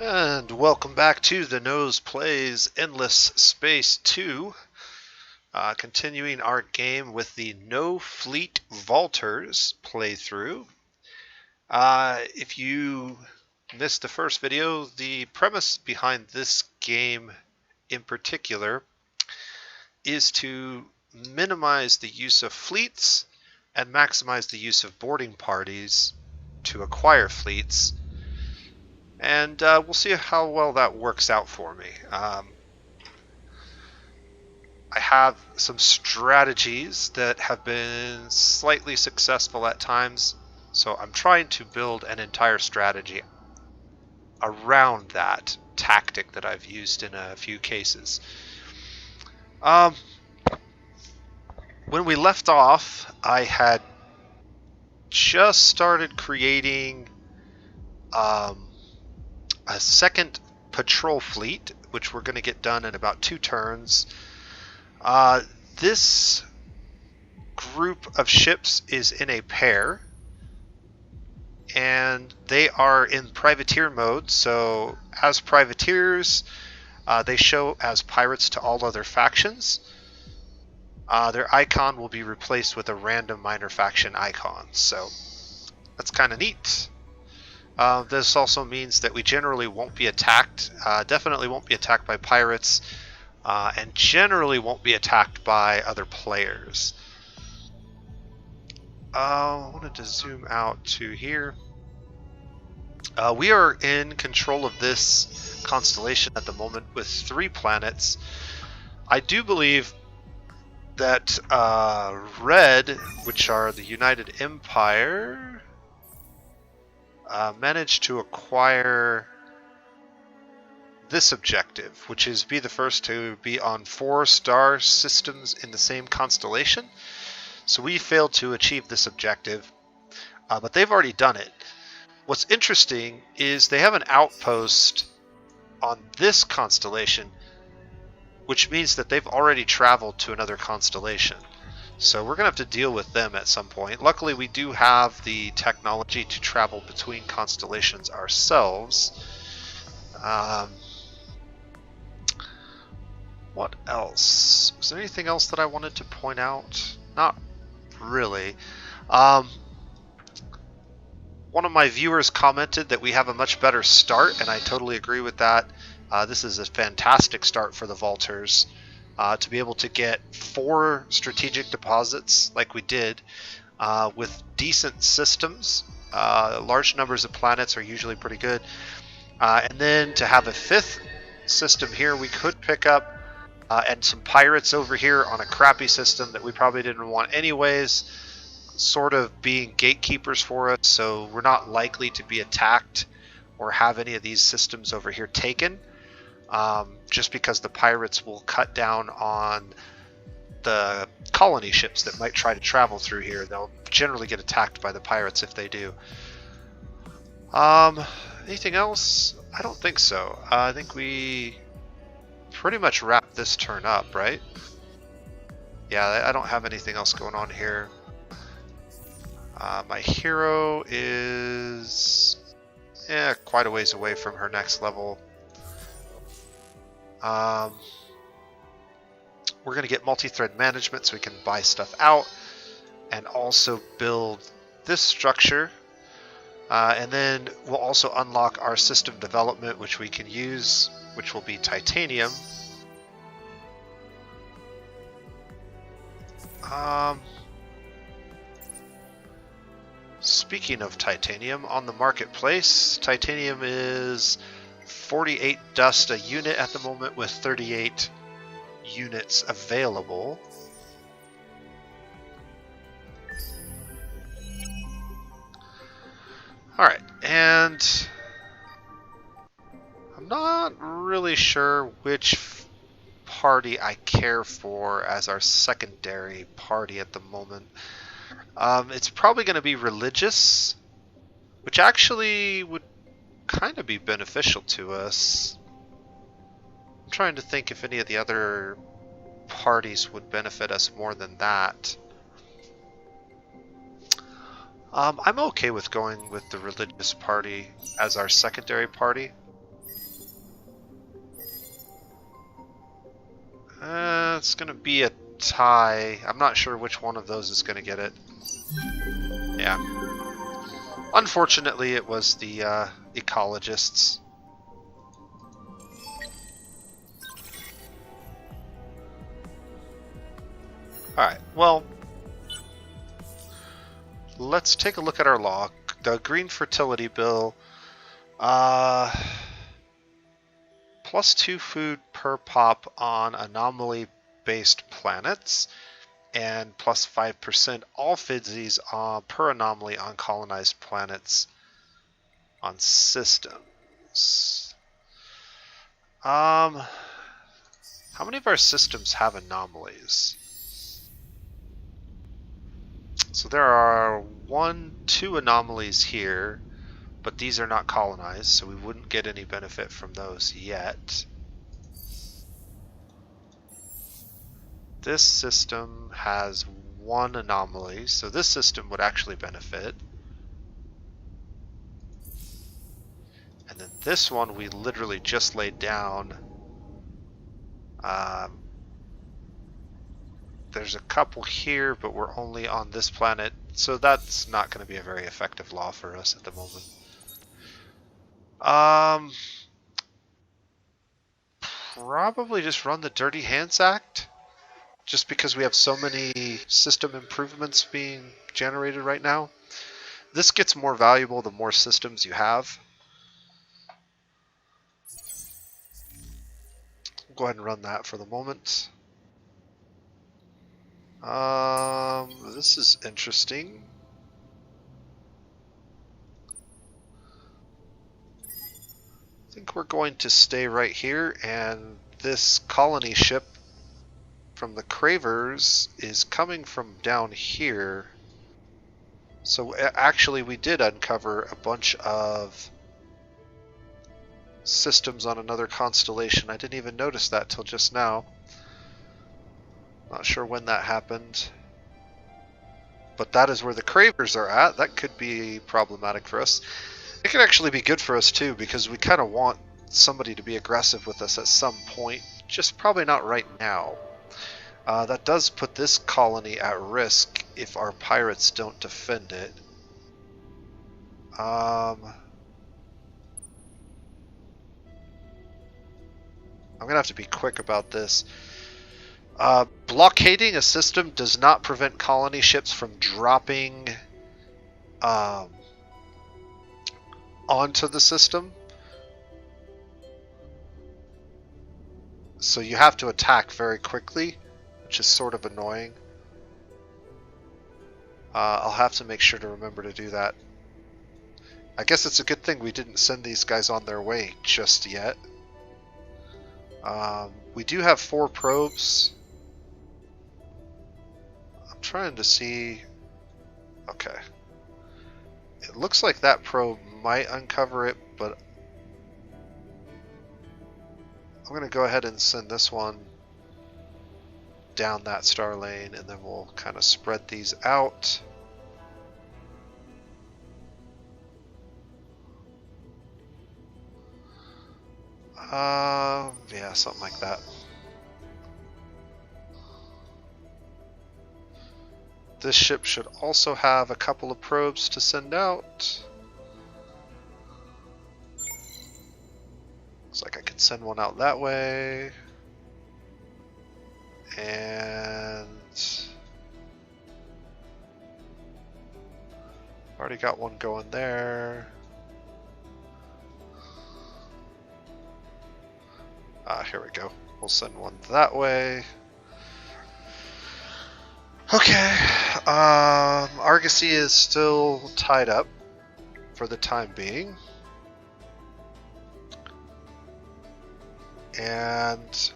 And welcome back to The Nose Plays Endless Space 2. Continuing our game with the No Fleet Vaulters playthrough. If you missed the first video, the premise behind this game in particular is to minimize the use of fleets and maximize the use of boarding parties to acquire fleets. And we'll see how well that works out for me. I have some strategies that have been slightly successful at times, so I'm trying to build an entire strategy around that tactic that I've used in a few cases. When we left off, I had just started creating a second patrol fleet, which we're going to get done in about 2 turns. This group of ships is in a pair, and they are in privateer mode, so as privateers, they show as pirates to all other factions. Their icon will be replaced with a random minor faction icon, so that's kind of neat. This also means that we generally won't be attacked, definitely won't be attacked by pirates, and generally won't be attacked by other players. I wanted to zoom out to here. We are in control of this constellation at the moment with 3 planets. I do believe that Red, which are the United Empire, managed to acquire this objective, which is be the first to be on 4 star systems in the same constellation. So we failed to achieve this objective, but they've already done it. What's interesting is they have an outpost on this constellation, which means that they've already traveled to another constellation. So we're going to have to deal with them at some point. Luckily, we do have the technology to travel between constellations ourselves. What else? Was there anything else that I wanted to point out? Not really. One of my viewers commented that we have a much better start, and I totally agree with that. This is a fantastic start for the Vaulters. To be able to get 4 strategic deposits like we did with decent systems. Large numbers of planets are usually pretty good. And then to have a 5th system here we could pick up, and some pirates over here on a crappy system that we probably didn't want anyways, sort of being gatekeepers for us, so we're not likely to be attacked or have any of these systems over here taken. Just because the pirates will cut down on the colony ships that might try to travel through here. They'll generally get attacked by the pirates if they do. Anything else? I don't think so. I think we pretty much wrapped this turn up, right? Yeah, I don't have anything else going on here. My hero is quite a ways away from her next level. We're going to get multi-thread management so we can buy stuff out and also build this structure. And then we'll also unlock our system development, which we can use, which will be titanium. Speaking of titanium, on the marketplace, titanium is 48 dust a unit at the moment with 38 units available. Alright, and I'm not really sure which party I care for as our secondary party at the moment. It's probably going to be religious, which actually would kind of be beneficial to us. I'm trying to think if any of the other parties would benefit us more than that. I'm okay with going with the religious party as our secondary party. It's going to be a tie. I'm not sure which one of those is going to get it. Yeah. Unfortunately, it was the ecologists. Alright, well, let's take a look at our law. The green fertility bill, +2 food per pop on anomaly-based planets, and +5% all fizzies per anomaly on colonized planets on systems. How many of our systems have anomalies? So there are 2 anomalies here, but these are not colonized, so we wouldn't get any benefit from those yet. This system has 1 anomaly, so this system would actually benefit. And then this one we literally just laid down. There's a couple here, but we're only on this planet, so that's not going to be a very effective law for us at the moment. Probably just run the Dirty Hands Act, just because we have so many system improvements being generated right now. This gets more valuable the more systems you have. Go ahead and run that for the moment. This is interesting. I think we're going to stay right here, and this colony ship from the Cravers is coming from down here. So actually we did uncover a bunch of systems on another constellation. I didn't even notice that till just now. Not sure when that happened. But that is where the Cravers are at. That could be problematic for us. It could actually be good for us too, because we kind of want somebody to be aggressive with us at some point. Just probably not right now. That does put this colony at risk if our pirates don't defend it. I'm gonna have to be quick about this. Blockading a system does not prevent colony ships from dropping onto the system. So you have to attack very quickly, which is sort of annoying. I'll have to make sure to remember to do that. I guess it's a good thing we didn't send these guys on their way just yet. We do have 4 probes. I'm trying to see... Okay. It looks like that probe might uncover it, but I'm going to go ahead and send this one down that star lane, and then we'll kind of spread these out. Yeah, something like that. This ship should also have a couple of probes to send out. Looks like I could send one out that way. And already got one going there. Here we go. We'll send one that way. Okay. Argosy is still tied up for the time being. And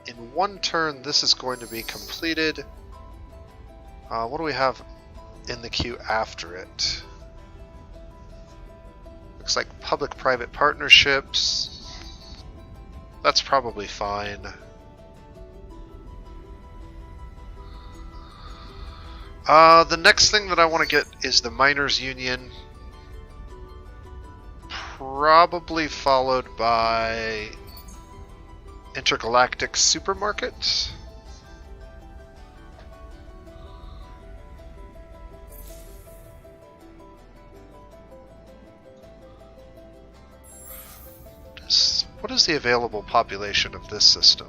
in one turn, this is going to be completed. What do we have in the queue after it? Looks like public-private partnerships. That's probably fine. The next thing that I want to get is the Miners Union. Probably followed by intergalactic supermarket. What is the available population of this system?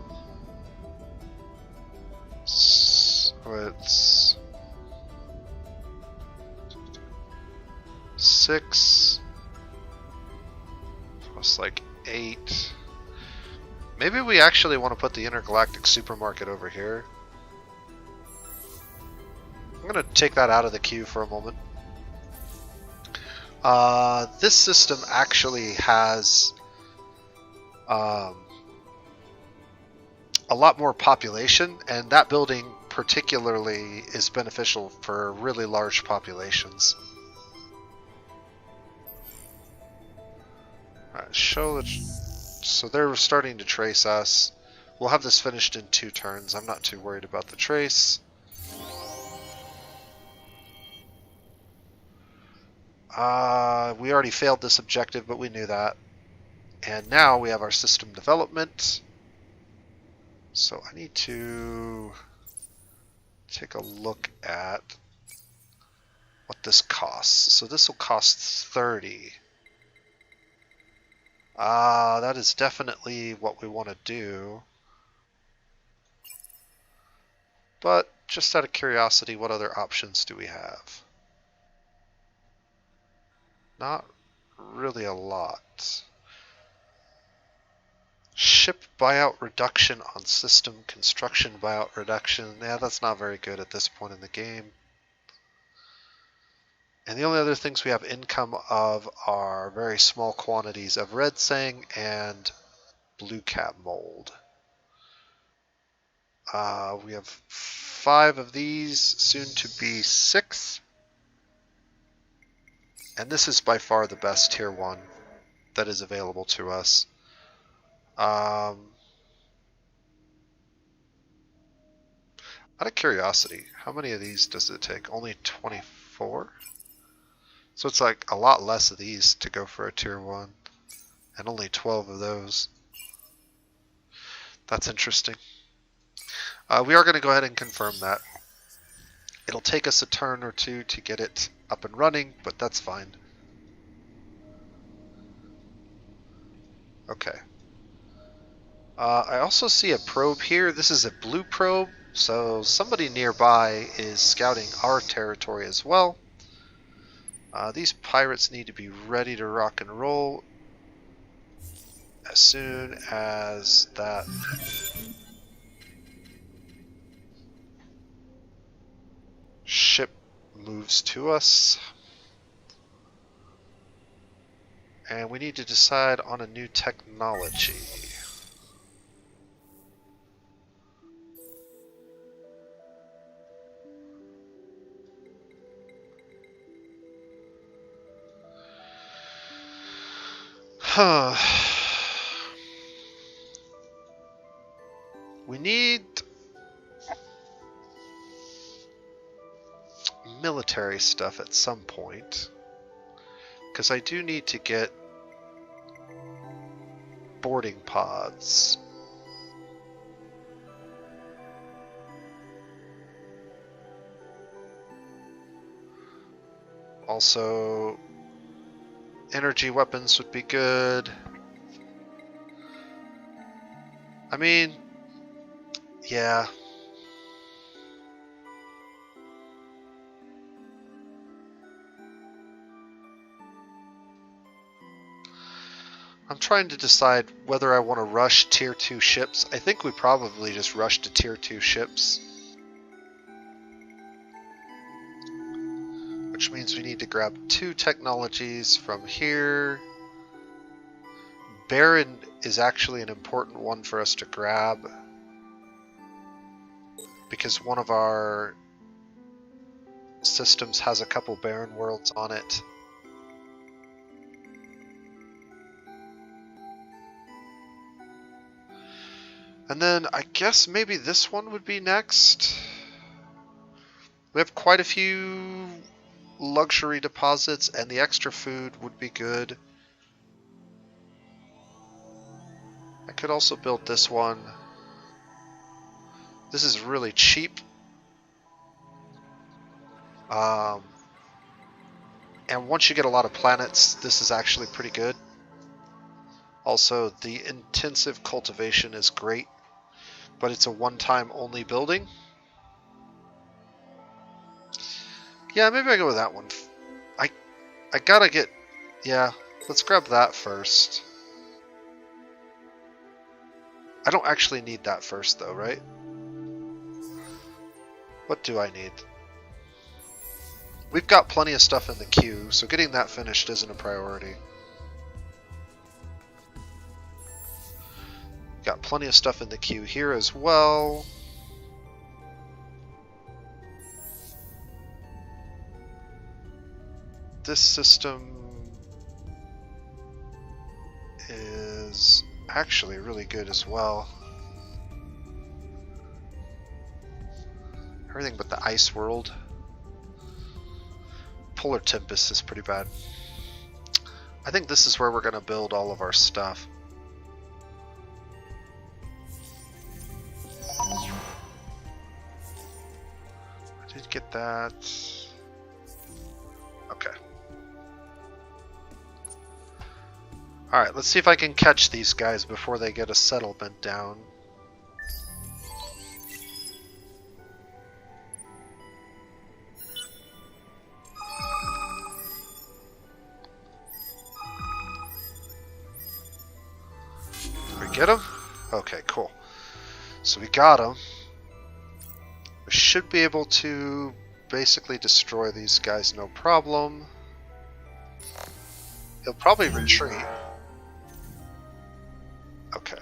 So it's 6 plus like 8. Maybe we actually want to put the intergalactic supermarket over here. I'm going to take that out of the queue for a moment. This system actually has a lot more population, and that building particularly is beneficial for really large populations. Alright, so they're starting to trace us. We'll have this finished in 2 turns. I'm not too worried about the trace. We already failed this objective, but we knew that. And now we have our system development. So I need to take a look at what this costs. So this will cost 30. That is definitely what we want to do. But just out of curiosity, what other options do we have? Not really a lot. Ship buyout reduction on system, construction buyout reduction. Yeah, that's not very good at this point in the game. And the only other things we have income of are very small quantities of red sang and blue cap mold. We have 5 of these, soon to be 6. And this is by far the best tier 1 that is available to us. Out of curiosity, how many of these does it take? Only 24? So it's like a lot less of these to go for a tier 1, and only 12 of those. That's interesting. We are going to go ahead and confirm that. It'll take us a turn or 2 to get it up and running, but that's fine. Okay. I also see a probe here. This is a blue probe, so somebody nearby is scouting our territory as well. These pirates need to be ready to rock and roll as soon as that ship moves to us. And we need to decide on a new technology. We need military stuff at some point, because I do need to get boarding pods. Also, energy weapons would be good. I mean, yeah. I'm trying to decide whether I want to rush tier 2 ships. I think we probably just rush to tier 2 ships. Which means we need to grab 2 technologies from here. Baron is actually an important one for us to grab, because one of our systems has a couple Baron worlds on it. And then I guess maybe this one would be next. We have quite a few luxury deposits, and the extra food would be good. I could also build this one. This is really cheap. And once you get a lot of planets, this is actually pretty good. Also, the intensive cultivation is great, but it's a one-time only building. Yeah, maybe I go with that one. I gotta get... Yeah, let's grab that first. I don't actually need that first, though, right? What do I need? We've got plenty of stuff in the queue, so getting that finished isn't a priority. Got plenty of stuff in the queue here as well. This system is actually really good as well. Everything but the ice world. Polar Tempest is pretty bad. I think this is where we're going to build all of our stuff. I did get that. Okay. Alright, let's see if I can catch these guys before they get a settlement down. Did we get them? Okay, cool. So we got them. We should be able to basically destroy these guys no problem. He'll probably retreat. Okay.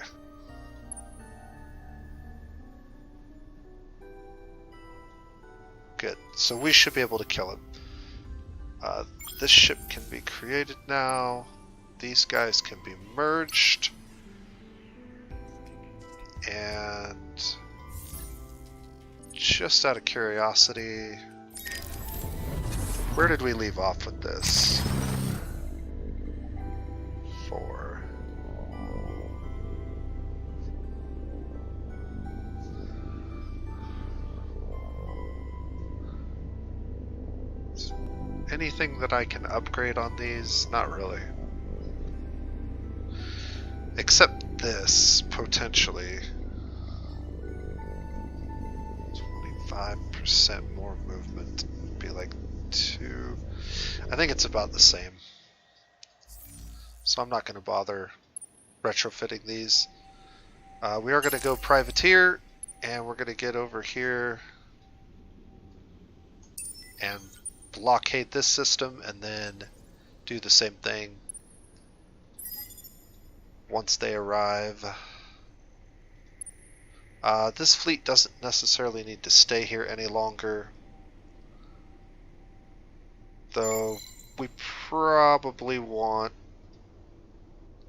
Good. So we should be able to kill him. This ship can be created now. These guys can be merged. And just out of curiosity, where did we leave off with this? 4. Anything that I can upgrade on these? Not really. Except this, potentially. 25% more movement would be like 2. I think it's about the same. So I'm not going to bother retrofitting these. We are going to go privateer, and we're going to get over here and blockade this system, and then do the same thing once they arrive. This fleet doesn't necessarily need to stay here any longer, though we probably want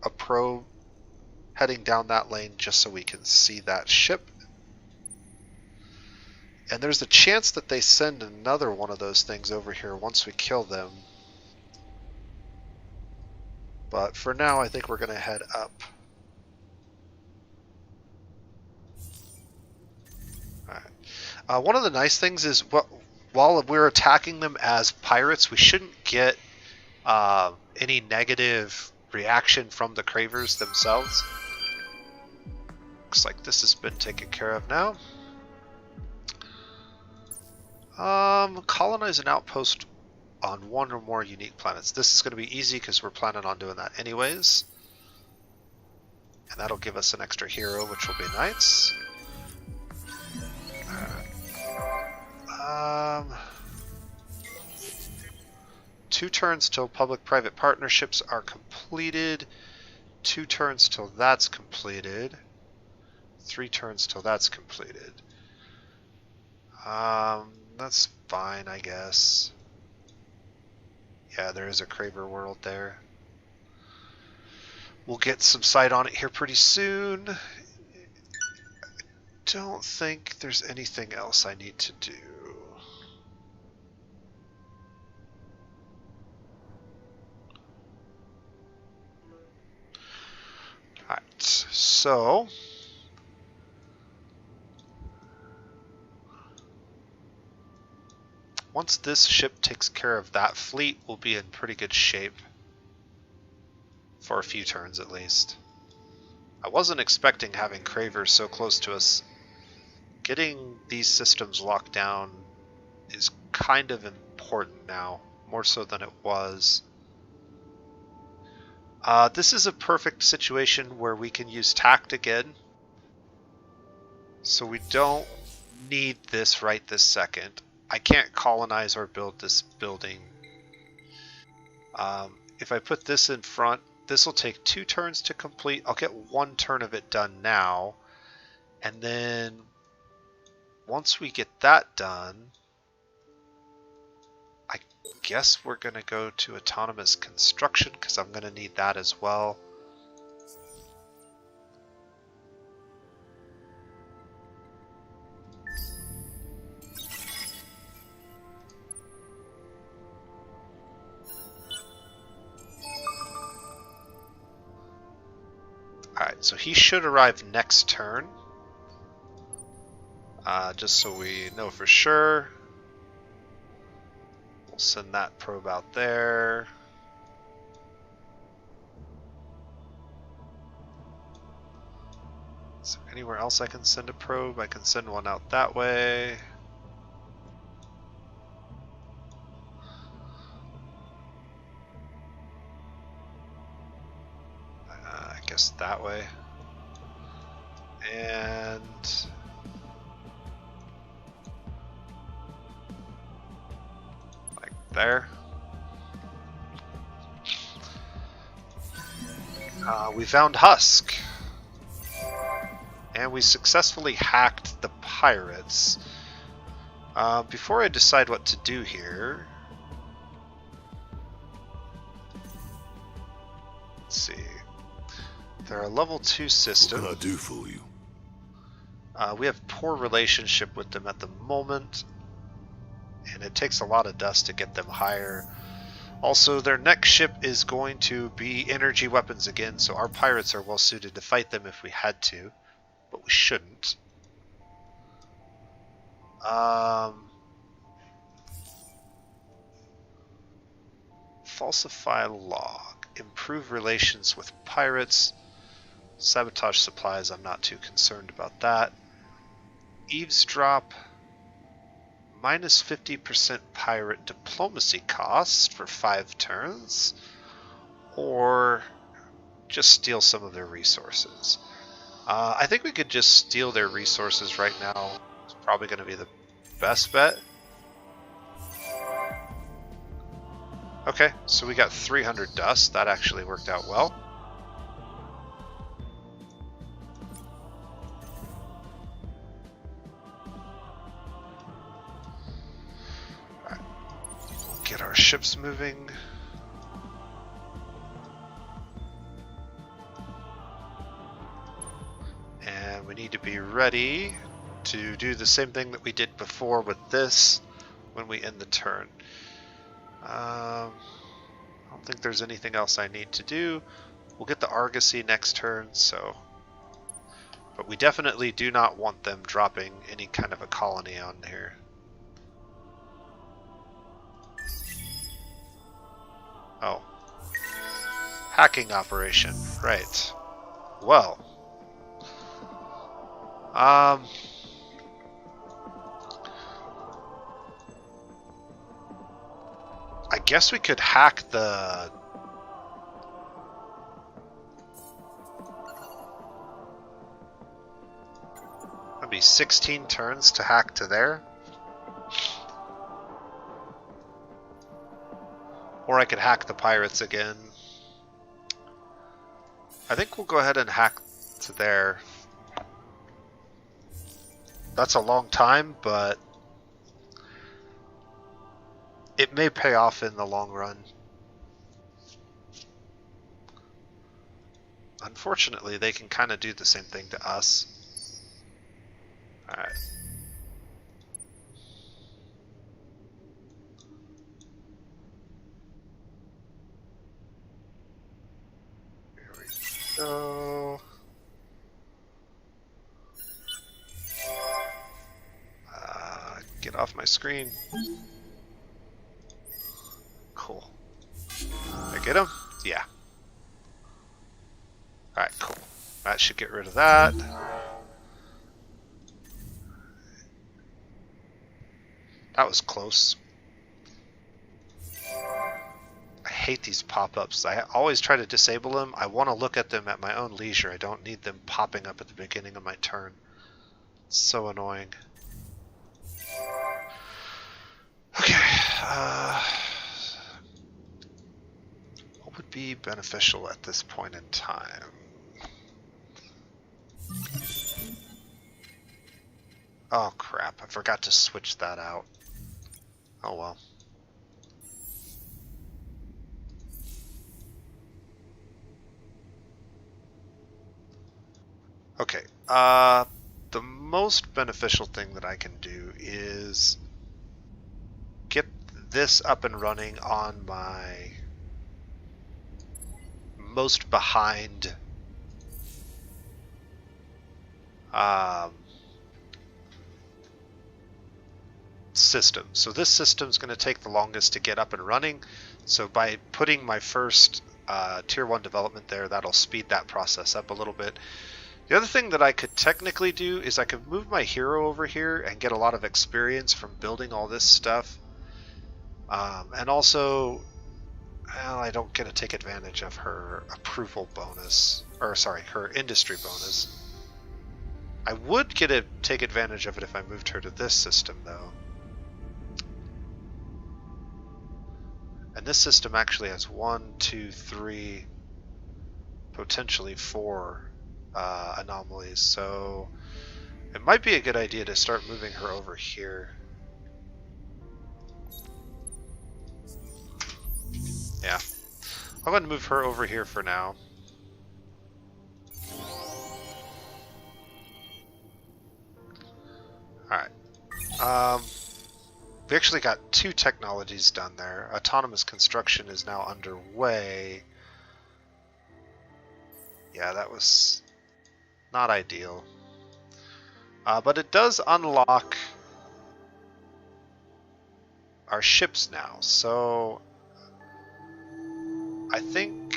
a probe heading down that lane just so we can see that ship. And there's a chance that they send another one of those things over here once we kill them. But for now, I think we're going to head up. Alright. One of the nice things is, while we're attacking them as pirates, we shouldn't get any negative reaction from the cravers themselves. Looks like this has been taken care of now. Colonize an outpost on one or more unique planets. This is going to be easy because we're planning on doing that anyways. And that'll give us an extra hero, which will be nice. Alright. 2 turns till public-private partnerships are completed. 2 turns till that's completed. 3 turns till that's completed. That's fine, I guess. Yeah, there is a Craver world there. We'll get some sight on it here pretty soon. I don't think there's anything else I need to do. Alright, So once this ship takes care of that fleet, we'll be in pretty good shape. For a few turns at least. I wasn't expecting having Cravers so close to us. Getting these systems locked down is kind of important now, more so than it was. This is a perfect situation where we can use tact again. So we don't need this right this second. I can't colonize or build this building. If I put this in front, this will take 2 turns to complete. I'll get 1 turn of it done now. And then once we get that done, I guess we're going to go to autonomous construction because I'm going to need that as well. Alright, so he should arrive next turn. Just so we know for sure. We'll send that probe out there. Is there anywhere else I can send a probe? I can send one out that way. I guess that way. And like there. We found Husk. And we successfully hacked the pirates. Before I decide what to do here, let's see. They're a level 2 system. What can I do for you? We have poor relationship with them at the moment, and it takes a lot of dust to get them higher. Also, their next ship is going to be energy weapons again, so our pirates are well suited to fight them if we had to, but we shouldn't. Falsify log. Improve relations with pirates. Sabotage supplies, I'm not too concerned about that. Eavesdrop. Minus 50% pirate diplomacy cost for 5 turns. Or just steal some of their resources. I think we could just steal their resources right now. It's probably going to be the best bet. Okay, so we got 300 dust. That actually worked out well. All right. Get our ships moving. And we need to be ready to do the same thing that we did before with this when we end the turn. I don't think there's anything else I need to do. We'll get the Argosy next turn, so... But we definitely do not want them dropping any kind of a colony on here. Oh. Hacking operation. Right. Well. I guess we could hack the... That'd be 16 turns to hack to there. Or I could hack the pirates again. I think we'll go ahead and hack to there. That's a long time, but it may pay off in the long run. Unfortunately, they can kind of do the same thing to us. Alright. Here we go. Get off my screen. Cool. I get him? Yeah. Alright, cool. That should get rid of that. That was close. I hate these pop-ups. I always try to disable them. I want to look at them at my own leisure. I don't need them popping up at the beginning of my turn. It's so annoying. Okay. What would be beneficial at this point in time? Oh crap, I forgot to switch that out. Oh well. Okay, the most beneficial thing that I can do is get this up and running on my most behind system. So this system is going to take the longest to get up and running. So by putting my first tier 1 development there, that'll speed that process up a little bit. The other thing that I could technically do is I could move my hero over here and get a lot of experience from building all this stuff. And also, well, I don't get to take advantage of her approval bonus, or sorry, her industry bonus. I would get to take advantage of it if I moved her to this system though. And this system actually has 1, 2, 3, potentially 4 anomalies, so it might be a good idea to start moving her over here. Yeah, I'm going to move her over here for now. Alright. We actually got 2 technologies done there. Autonomous construction is now underway. Yeah, that was not ideal. But it does unlock our ships now, so I think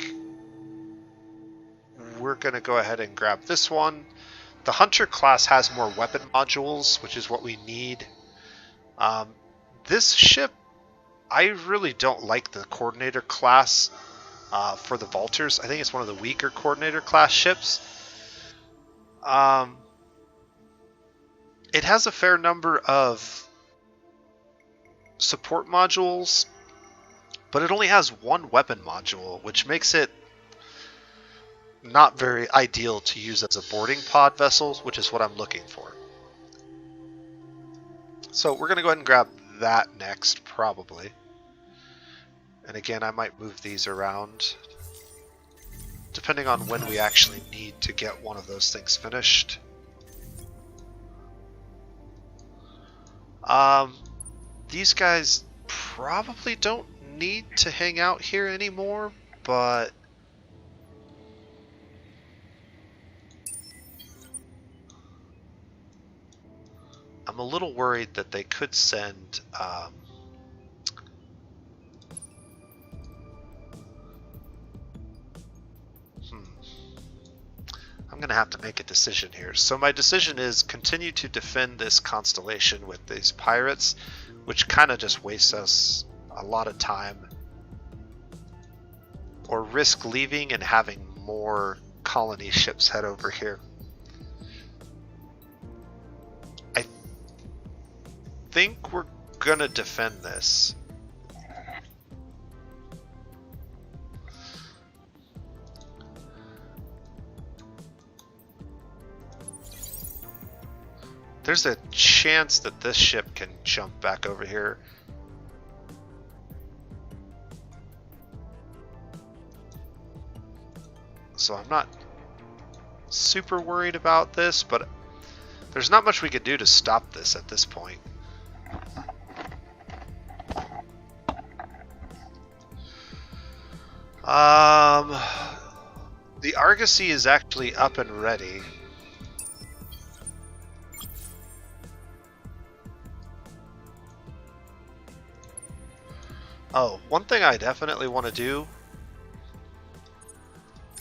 we're going to go ahead and grab this one. The Hunter class has more weapon modules, which is what we need. This ship, I really don't like the Coordinator class for the Vultures. I think it's one of the weaker Coordinator class ships. It has a fair number of support modules, but it only has 1 weapon module, which makes it not very ideal to use as a boarding pod vessel, which is what I'm looking for. So we're going to go ahead and grab that next, probably. And again, I might move these around, depending on when we actually need to get one of those things finished. These guys probably don't need to hang out here anymore, but I'm a little worried that they could send I'm going to have to make a decision here. So my decision is continue to defend this constellation with these pirates, which kind of just wastes us a lot of time, or risk leaving and having more colony ships head over here. I think we're going to defend this. There's a chance that this ship can jump back over here. So I'm not super worried about this, but there's not much we could do to stop this at this point. The Argosy is actually up and ready. Oh, one thing I definitely want to do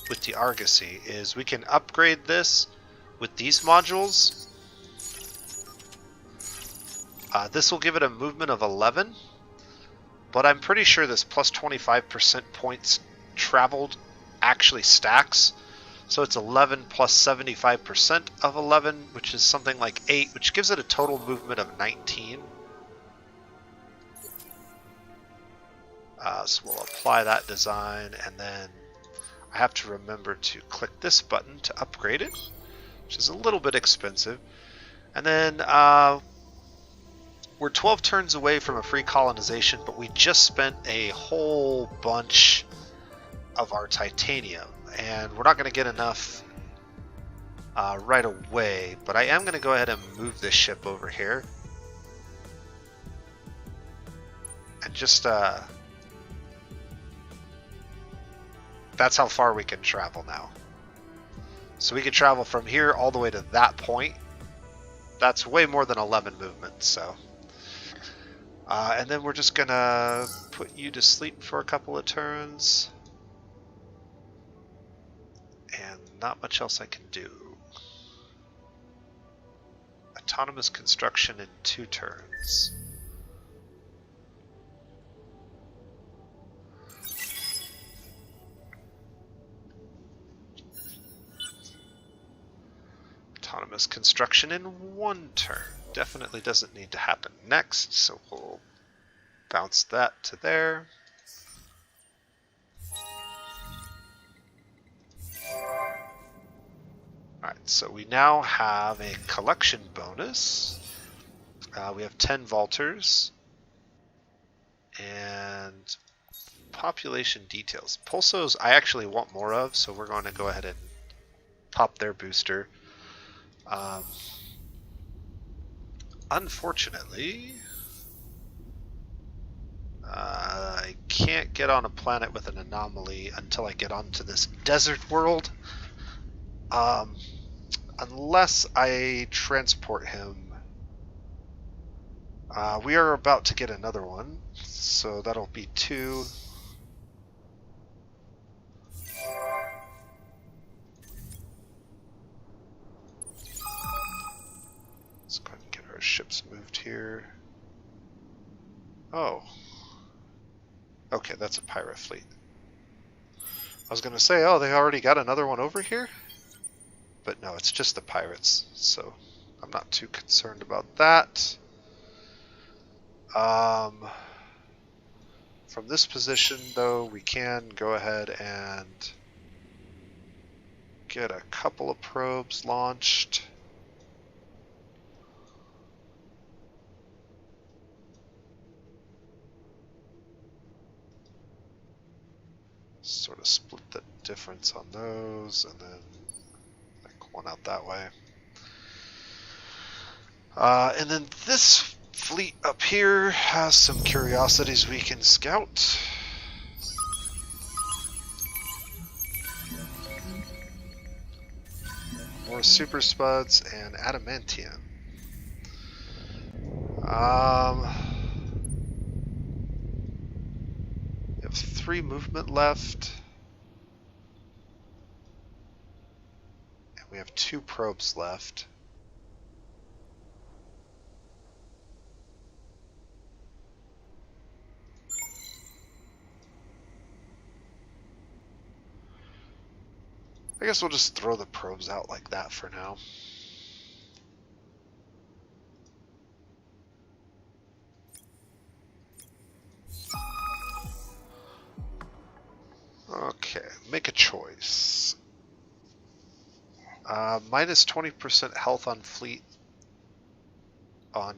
with the Argosy is we can upgrade this with these modules. This will give it a movement of 11, but I'm pretty sure this plus 25% points traveled actually stacks. So it's 11 plus 75% of 11, which is something like 8, which gives it a total movement of 19. So we'll apply that design, and then I have to remember to click this button to upgrade it, which is a little bit expensive. And then we're 12 turns away from a free colonization, but we just spent a whole bunch of our titanium, and we're not going to get enough right away, but I am going to go ahead and move this ship over here. And just, that's how far we can travel now. So we can travel from here all the way to that point. That's way more than 11 movements, so. And then we're just gonna put you to sleep for a couple of turns. And not much else I can do. Autonomous construction in 2 turns. Autonomous construction in 1 turn. Definitely doesn't need to happen next, so we'll bounce that to there. Alright, so we now have a collection bonus. We have 10 vaulters. And population details. Pulsos I actually want more of, so we're going to go ahead and pop their booster. Unfortunately, I can't get on a planet with an anomaly until I get onto this desert world. Unless I transport him. We are about to get another one, so that'll be 2. Let's go ahead and get our ships moved here. Oh. Okay, that's a pirate fleet. I was going to say, oh, they already got another one over here? But no, it's just the pirates, so I'm not too concerned about that. From this position, though, we can go ahead and get a couple of probes launched. Sort of split the difference on those, and then like one out that way. And then this fleet up here has some curiosities we can scout. More super spuds and adamantium. We have 3 movement left. And we have 2 probes left. I guess we'll just throw the probes out like that for now. Okay, make a choice. Minus 20% health on fleet on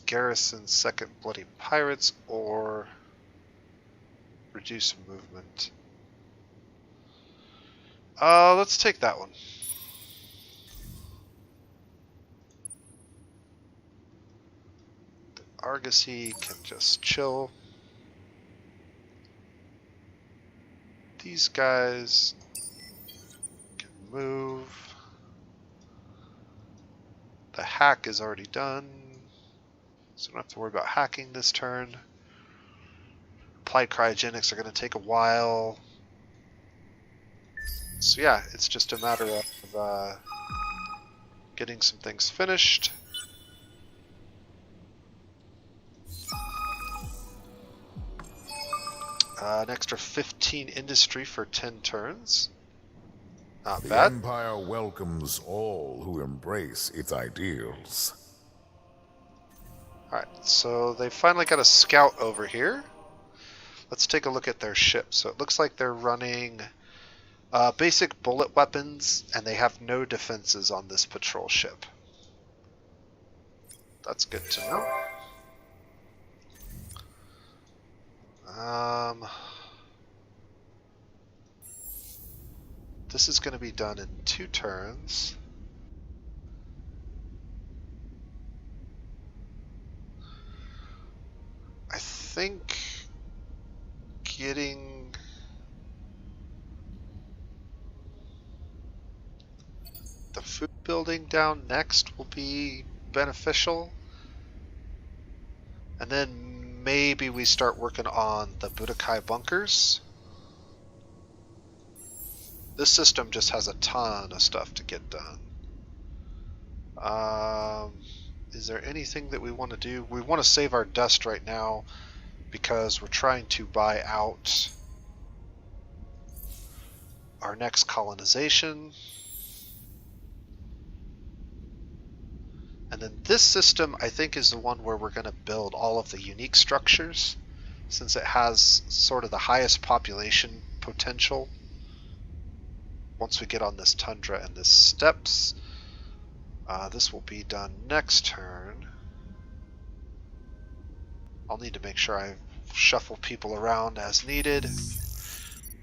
garrison second bloody pirates, or reduce movement. Let's take that one. The Argosy can just chill. These guys can move. The hack is already done, so I don't have to worry about hacking this turn. applied cryogenics are going to take a while. So yeah, it's just a matter of getting some things finished. An extra 15 industry for 10 turns. Not The bad. Empire welcomes all who embrace its ideals. Alright, so they finally got a scout over here. Let's take a look at their ship. So it looks like they're running basic bullet weapons, and they have no defenses on this patrol ship. That's good to know. This is going to be done in 2 turns. I think getting the food building down next will be beneficial. And then maybe we start working on the Budokai bunkers. This system just has a ton of stuff to get done. Is there anything that we want to do? We want to save our dust right now because we're trying to buy out our next colonization. And then this system, I think, is the one where we're going to build all of the unique structures, since it has sort of the highest population potential. Once we get on this tundra and this steppes, this will be done next turn. I'll need to make sure I shuffle people around as needed.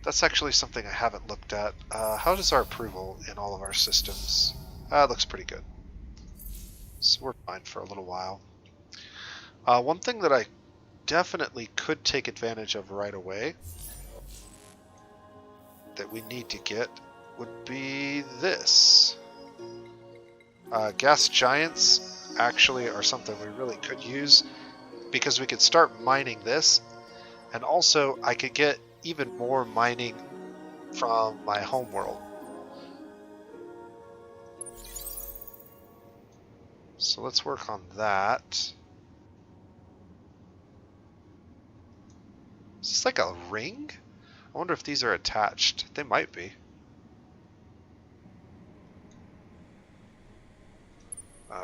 That's actually something I haven't looked at. How does our approval in all of our systems? It looks pretty good. So we're fine for a little while. One thing that I definitely could take advantage of right away that we need to get would be this. Gas giants actually are something we really could use because we could start mining this, and also I could get even more mining from my home world. So let's work on that. Is this like a ring? I wonder if these are attached. They might be.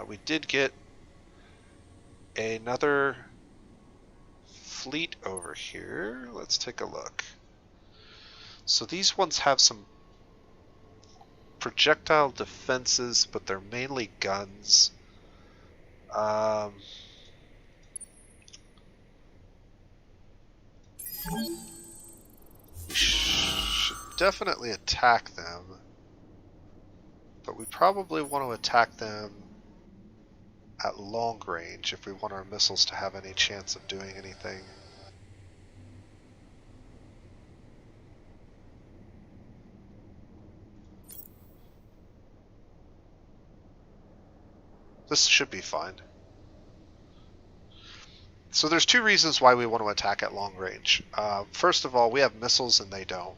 We did get another fleet over here. Let's take a look. So these ones have some projectile defenses, but they're mainly guns. We should definitely attack them, but we probably want to attack them at long range if we want our missiles to have any chance of doing anything. This should be fine. So there's 2 reasons why we want to attack at long range. First of all, we have missiles and they don't.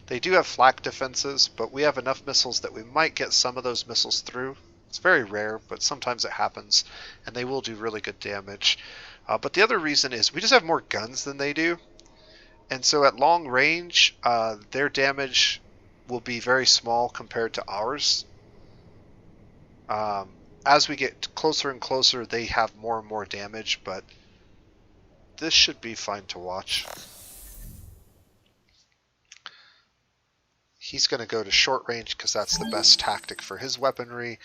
They do have flak defenses, but we have enough missiles that we might get some of those missiles through. It's very rare, but sometimes it happens, and they will do really good damage. But the other reason is we just have more guns than they do, and so at long range, their damage will be very small compared to ours. As we get closer and closer, they have more and more damage, but this should be fine to watch. He's going to go to short range because that's the best tactic for his weaponry.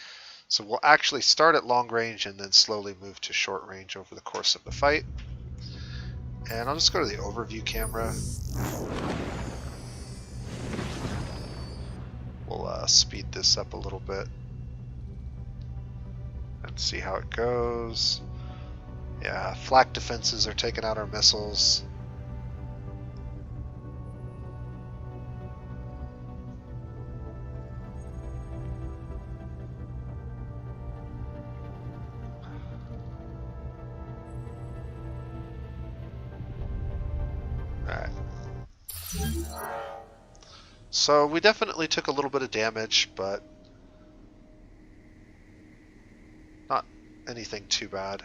So we'll actually start at long range and then slowly move to short range over the course of the fight. And I'll just go to the overview camera. We'll speed this up a little bit and see how it goes. Yeah, flak defenses are taking out our missiles. So we definitely took a little bit of damage, but not anything too bad.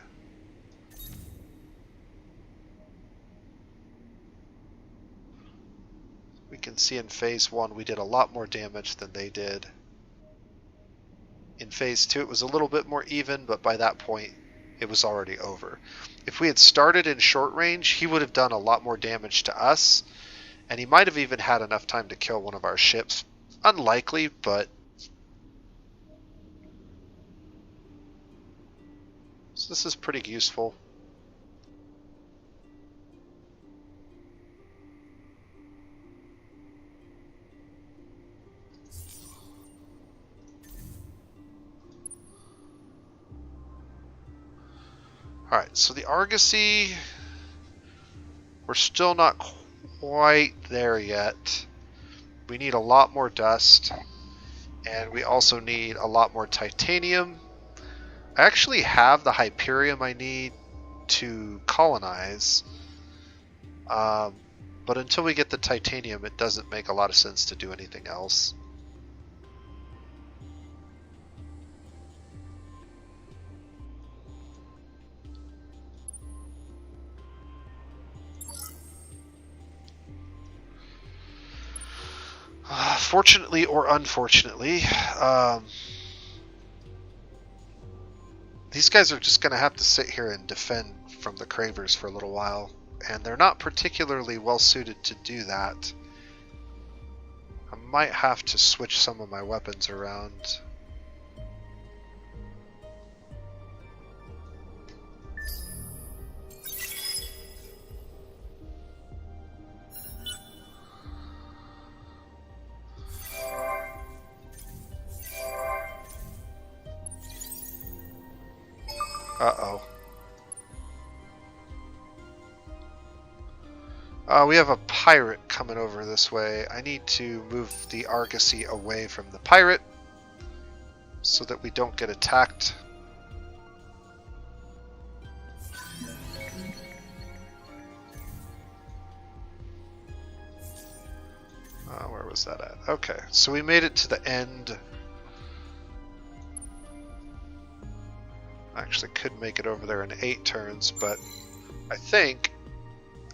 We can see in phase 1 we did a lot more damage than they did. In phase 2 it was a little bit more even, but by that point it was already over. If we had started in short range, he would have done a lot more damage to us, and he might have even had enough time to kill one of our ships. Unlikely, but so this is pretty useful. Alright, so the Argosy, we're still not quite there yet. We need a lot more dust, and we also need a lot more titanium. I actually have the Hyperium I need to colonize, but until we get the titanium, it doesn't make a lot of sense to do anything else. Fortunately or unfortunately, these guys are just going to have to sit here and defend from the Cravers for a little while, and they're not particularly well suited to do that. I might have to switch some of my weapons around. Uh-oh. We have a pirate coming over this way. I need to move the Argosy away from the pirate so that we don't get attacked. Where was that at? Okay, so we made it to the end. I actually could make it over there in 8 turns, but I think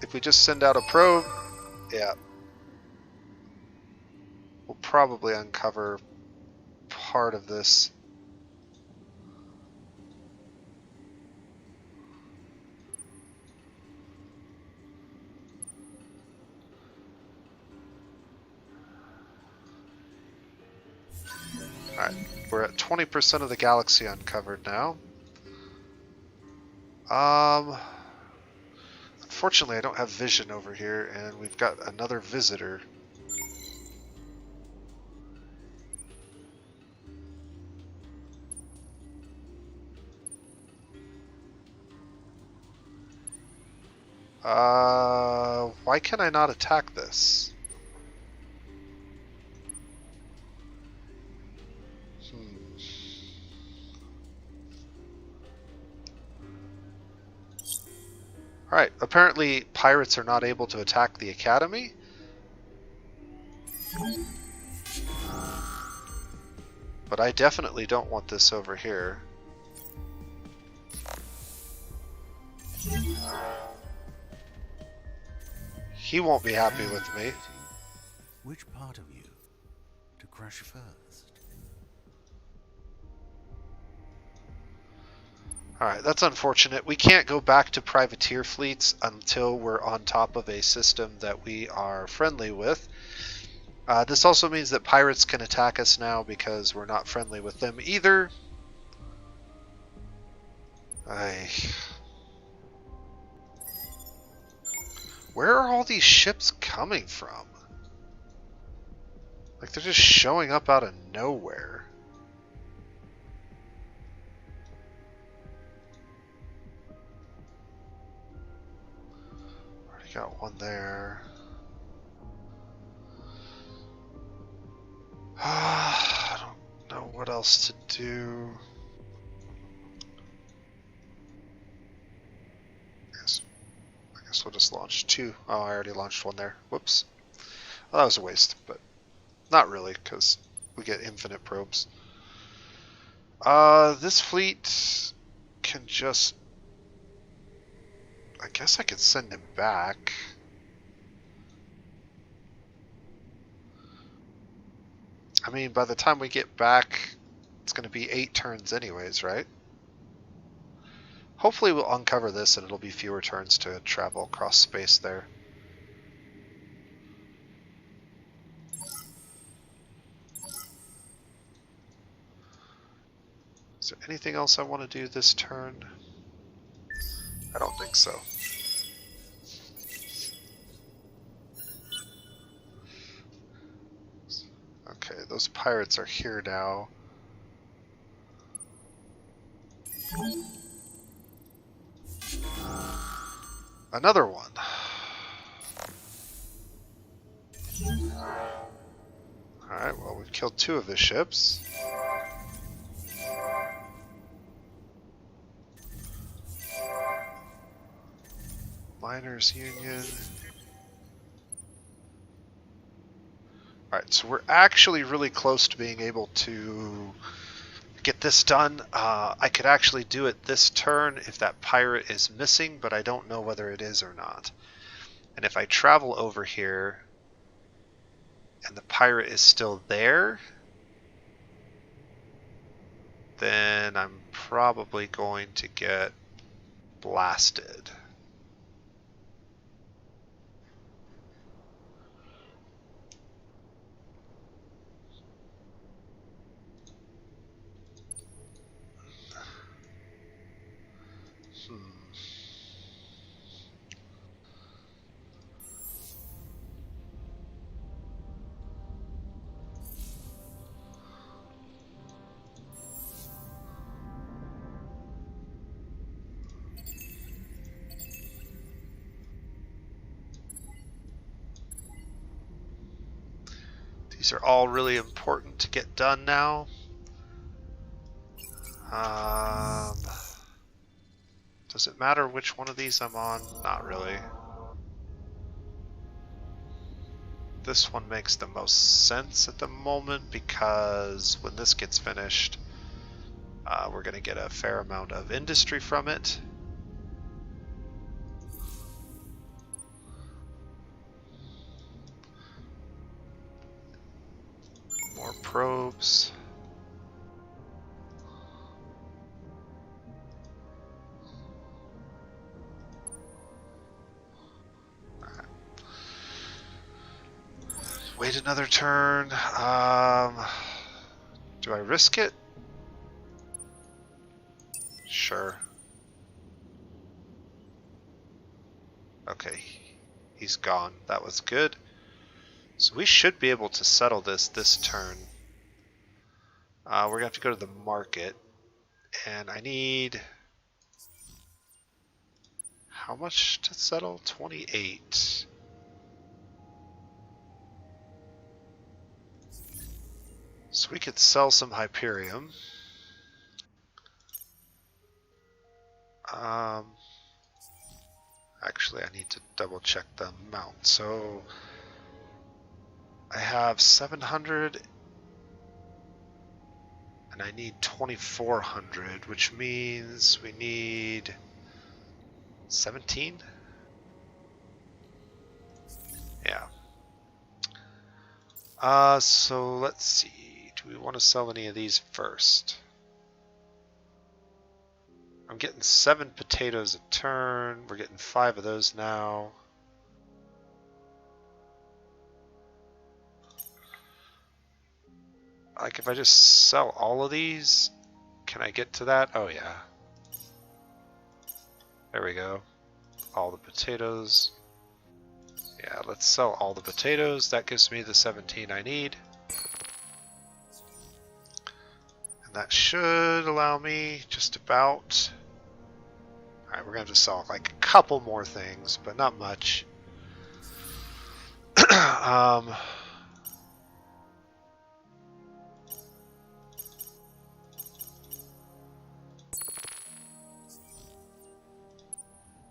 if we just send out a probe, yeah, we'll probably uncover part of this. Alright, we're at 20% of the galaxy uncovered now. Unfortunately, I don't have vision over here, and we've got another visitor. Why can I not attack this? Alright, apparently pirates are not able to attack the Academy. But I definitely don't want this over here. He won't be happy with me. Which part of you to crush first? Alright, that's unfortunate. We can't go back to privateer fleets until we're on top of a system that we are friendly with. This also means that pirates can attack us now because we're not friendly with them either. Where are all these ships coming from? Like, they're just showing up out of nowhere. Already got one there. I don't know what else to do. I guess we'll just launch 2. Oh, I already launched one there. Whoops. Well, that was a waste, but not really, because we get infinite probes. This fleet can just... I guess I could send him back. I mean, by the time we get back, it's going to be 8 turns anyways, right? Hopefully we'll uncover this and it'll be fewer turns to travel across space there. Is there anything else I want to do this turn? I don't think so. Okay, those pirates are here now. Another one. Alright, well, we've killed 2 of his ships. Miners Union. Alright, so we're actually really close to being able to get this done. I could actually do it this turn if that pirate is missing, but I don't know whether it is or not. And if I travel over here and the pirate is still there, then I'm probably going to get blasted. These are all really important to get done now. Does it matter which one of these I'm on? Not really. This one makes the most sense at the moment because when this gets finished, we're going to get a fair amount of industry from it. More probes. Wait another turn. Do I risk it? Sure. Okay, he's gone. That was good. So we should be able to settle this turn. We're going to have to go to the market. And I need... how much to settle? 28. So we could sell some Hyperium. Actually, I need to double check the amount. So I have 700 and I need 2,400, which means we need 17? Yeah. So let's see. Do we want to sell any of these first? I'm getting 7 potatoes a turn. We're getting 5 of those now. Like, if I just sell all of these, can I get to that? Oh, yeah. There we go. All the potatoes. Yeah, let's sell all the potatoes. That gives me the 17 I need. And that should allow me just about... Alright, we're going to have to sell like a couple more things, but not much.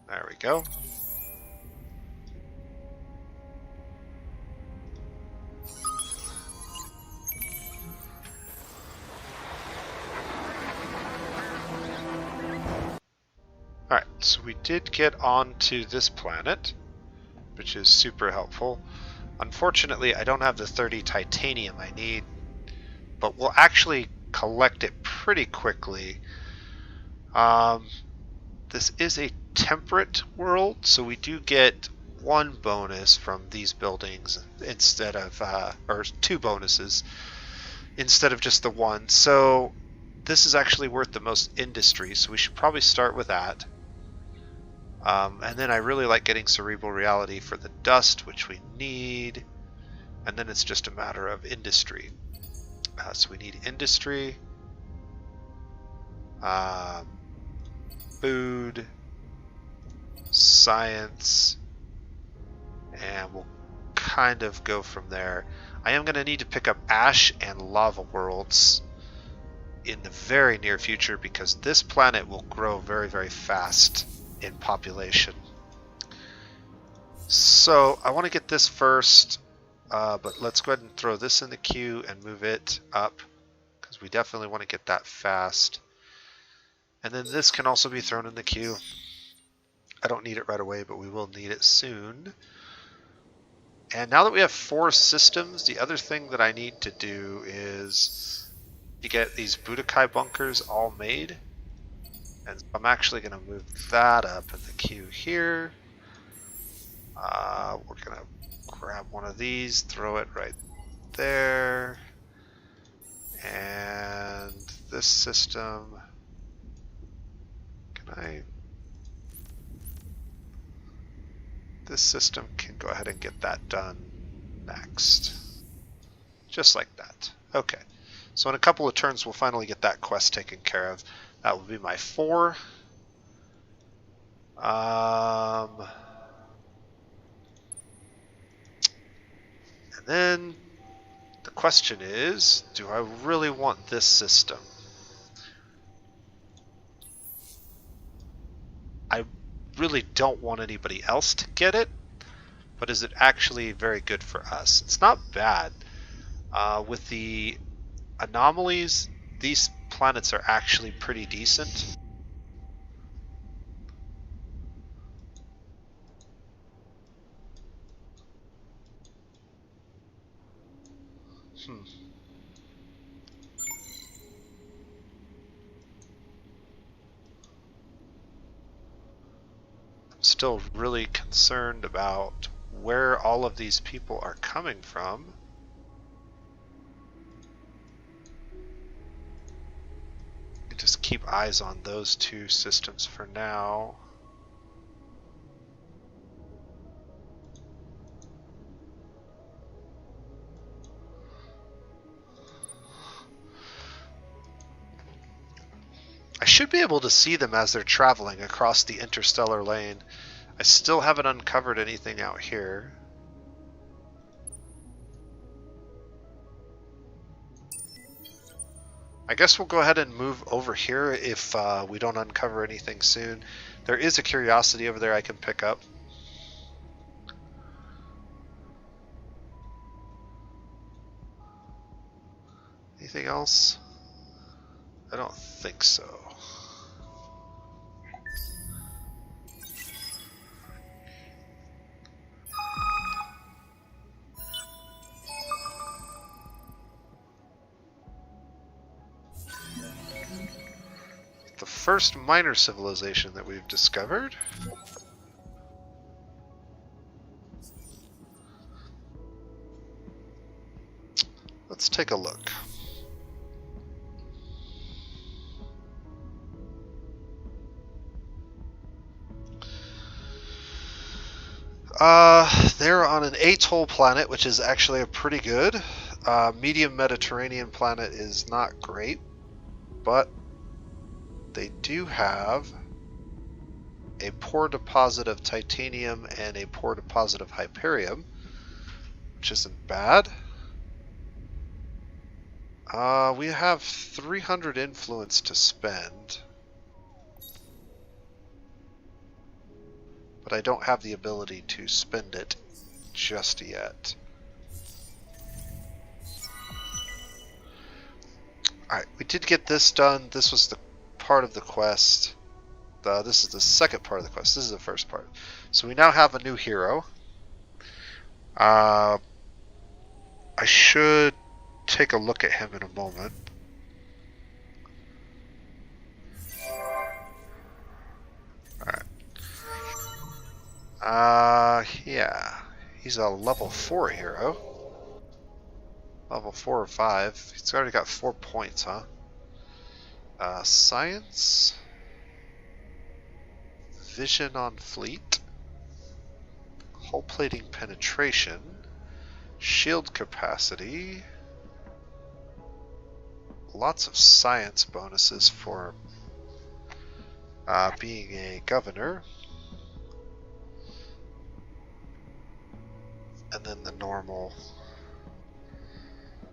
There we go. did get onto this planet, which is super helpful. Unfortunately, I don't have the 30 titanium I need, but we'll actually collect it pretty quickly. This is a temperate world, so we do get one bonus from these buildings instead of, or two bonuses instead of just the one. So this is actually worth the most industry, so we should probably start with that. And then I really like getting cerebral reality for the dust, which we need. And then it's just a matter of industry. So we need industry, food, science, and we'll kind of go from there. I am going to need to pick up ash and lava worlds in the very near future because this planet will grow very, very fast in population. So I want to get this first, but let's go ahead and throw this in the queue and move it up because we definitely want to get that fast. And then this can also be thrown in the queue. I don't need it right away, but we will need it soon. And now that we have 4 systems, the other thing that I need to do is to get these Budokai bunkers all made. And I'm actually going to move that up in the queue here. We're going to grab one of these, throw it right there. And this system, this system can go ahead and get that done next. Just like that. Okay. So in a couple of turns, we'll finally get that quest taken care of. That will be my 4. And then the question is, do I really want this system? I really don't want anybody else to get it, but is it actually very good for us? It's not bad. With the anomalies, these planets are actually pretty decent. I'm still really concerned about where all of these people are coming from. Just keep eyes on those 2 systems for now. I should be able to see them as they're traveling across the interstellar lane. I still haven't uncovered anything out here. I guess we'll go ahead and move over here if we don't uncover anything soon. There is a curiosity over there I can pick up. Anything else? I don't think so. The first minor civilization that we've discovered. Let's take a look. They're on an atoll planet, which is actually a pretty good. Medium Mediterranean planet is not great, but they do have a poor deposit of titanium and a poor deposit of hyperium, which isn't bad. We have 300 influence to spend, but I don't have the ability to spend it just yet. Alright, we did get this done. This was the part of the quest this is the second part of the quest. This is the first part. So we now have a new hero. I should take a look at him in a moment. Alright. Yeah. He's a level 4 hero. Level 4 or 5. He's already got 4 points, huh? Science. Vision on fleet. Hull plating penetration. Shield capacity. Lots of science bonuses for being a governor. And then the normal.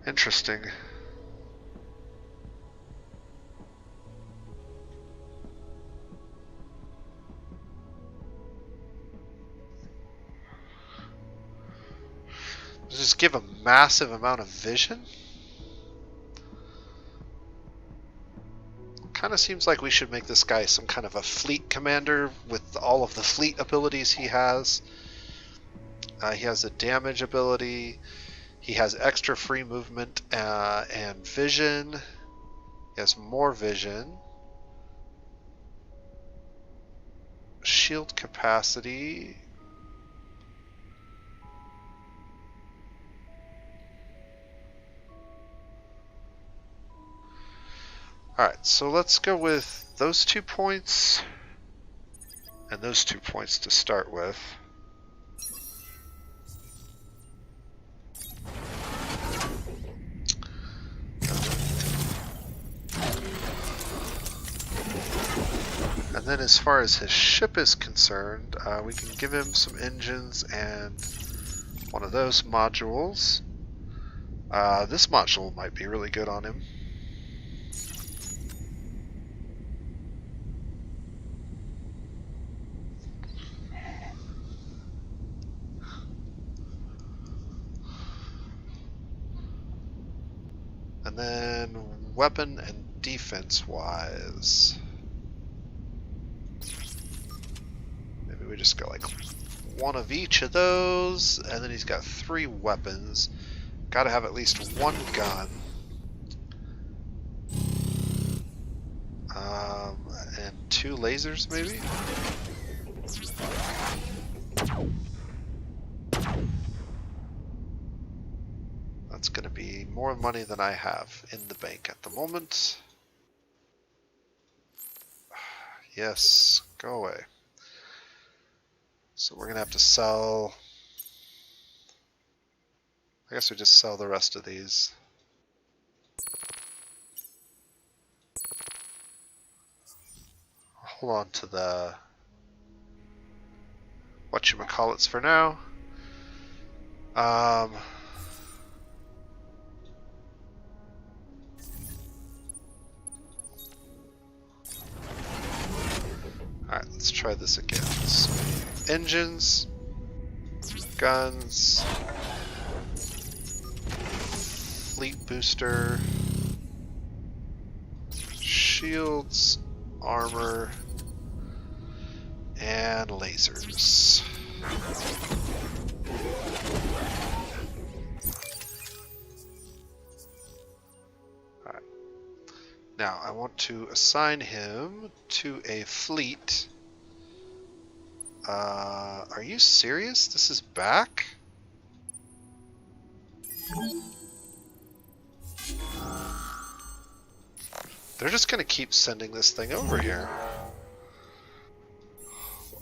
Interesting. Just give a massive amount of vision? Kind of seems like we should make this guy some kind of a fleet commander with all of the fleet abilities he has. He has a damage ability. He has extra free movement and vision. He has more vision. Shield capacity. Alright, so let's go with those 2 points and those 2 points to start with. And then as far as his ship is concerned, we can give him some engines and one of those modules. This module might be really good on him. And then weapon and defense wise, maybe we just go like one of each of those, and then he's got 3 weapons. Gotta have at least 1 gun. And 2 lasers maybe? That's going to be more money than I have in the bank at the moment. Yes, go away. So we're going to have to sell... I guess we just sell the rest of these. Hold on to the... whatchamacallits for now. Alright, let's try this again. So, engines, guns, fleet booster, shields, armor, and lasers. Alright. Now, I want to assign him to a fleet. Are you serious? This is back? They're just gonna keep sending this thing over here.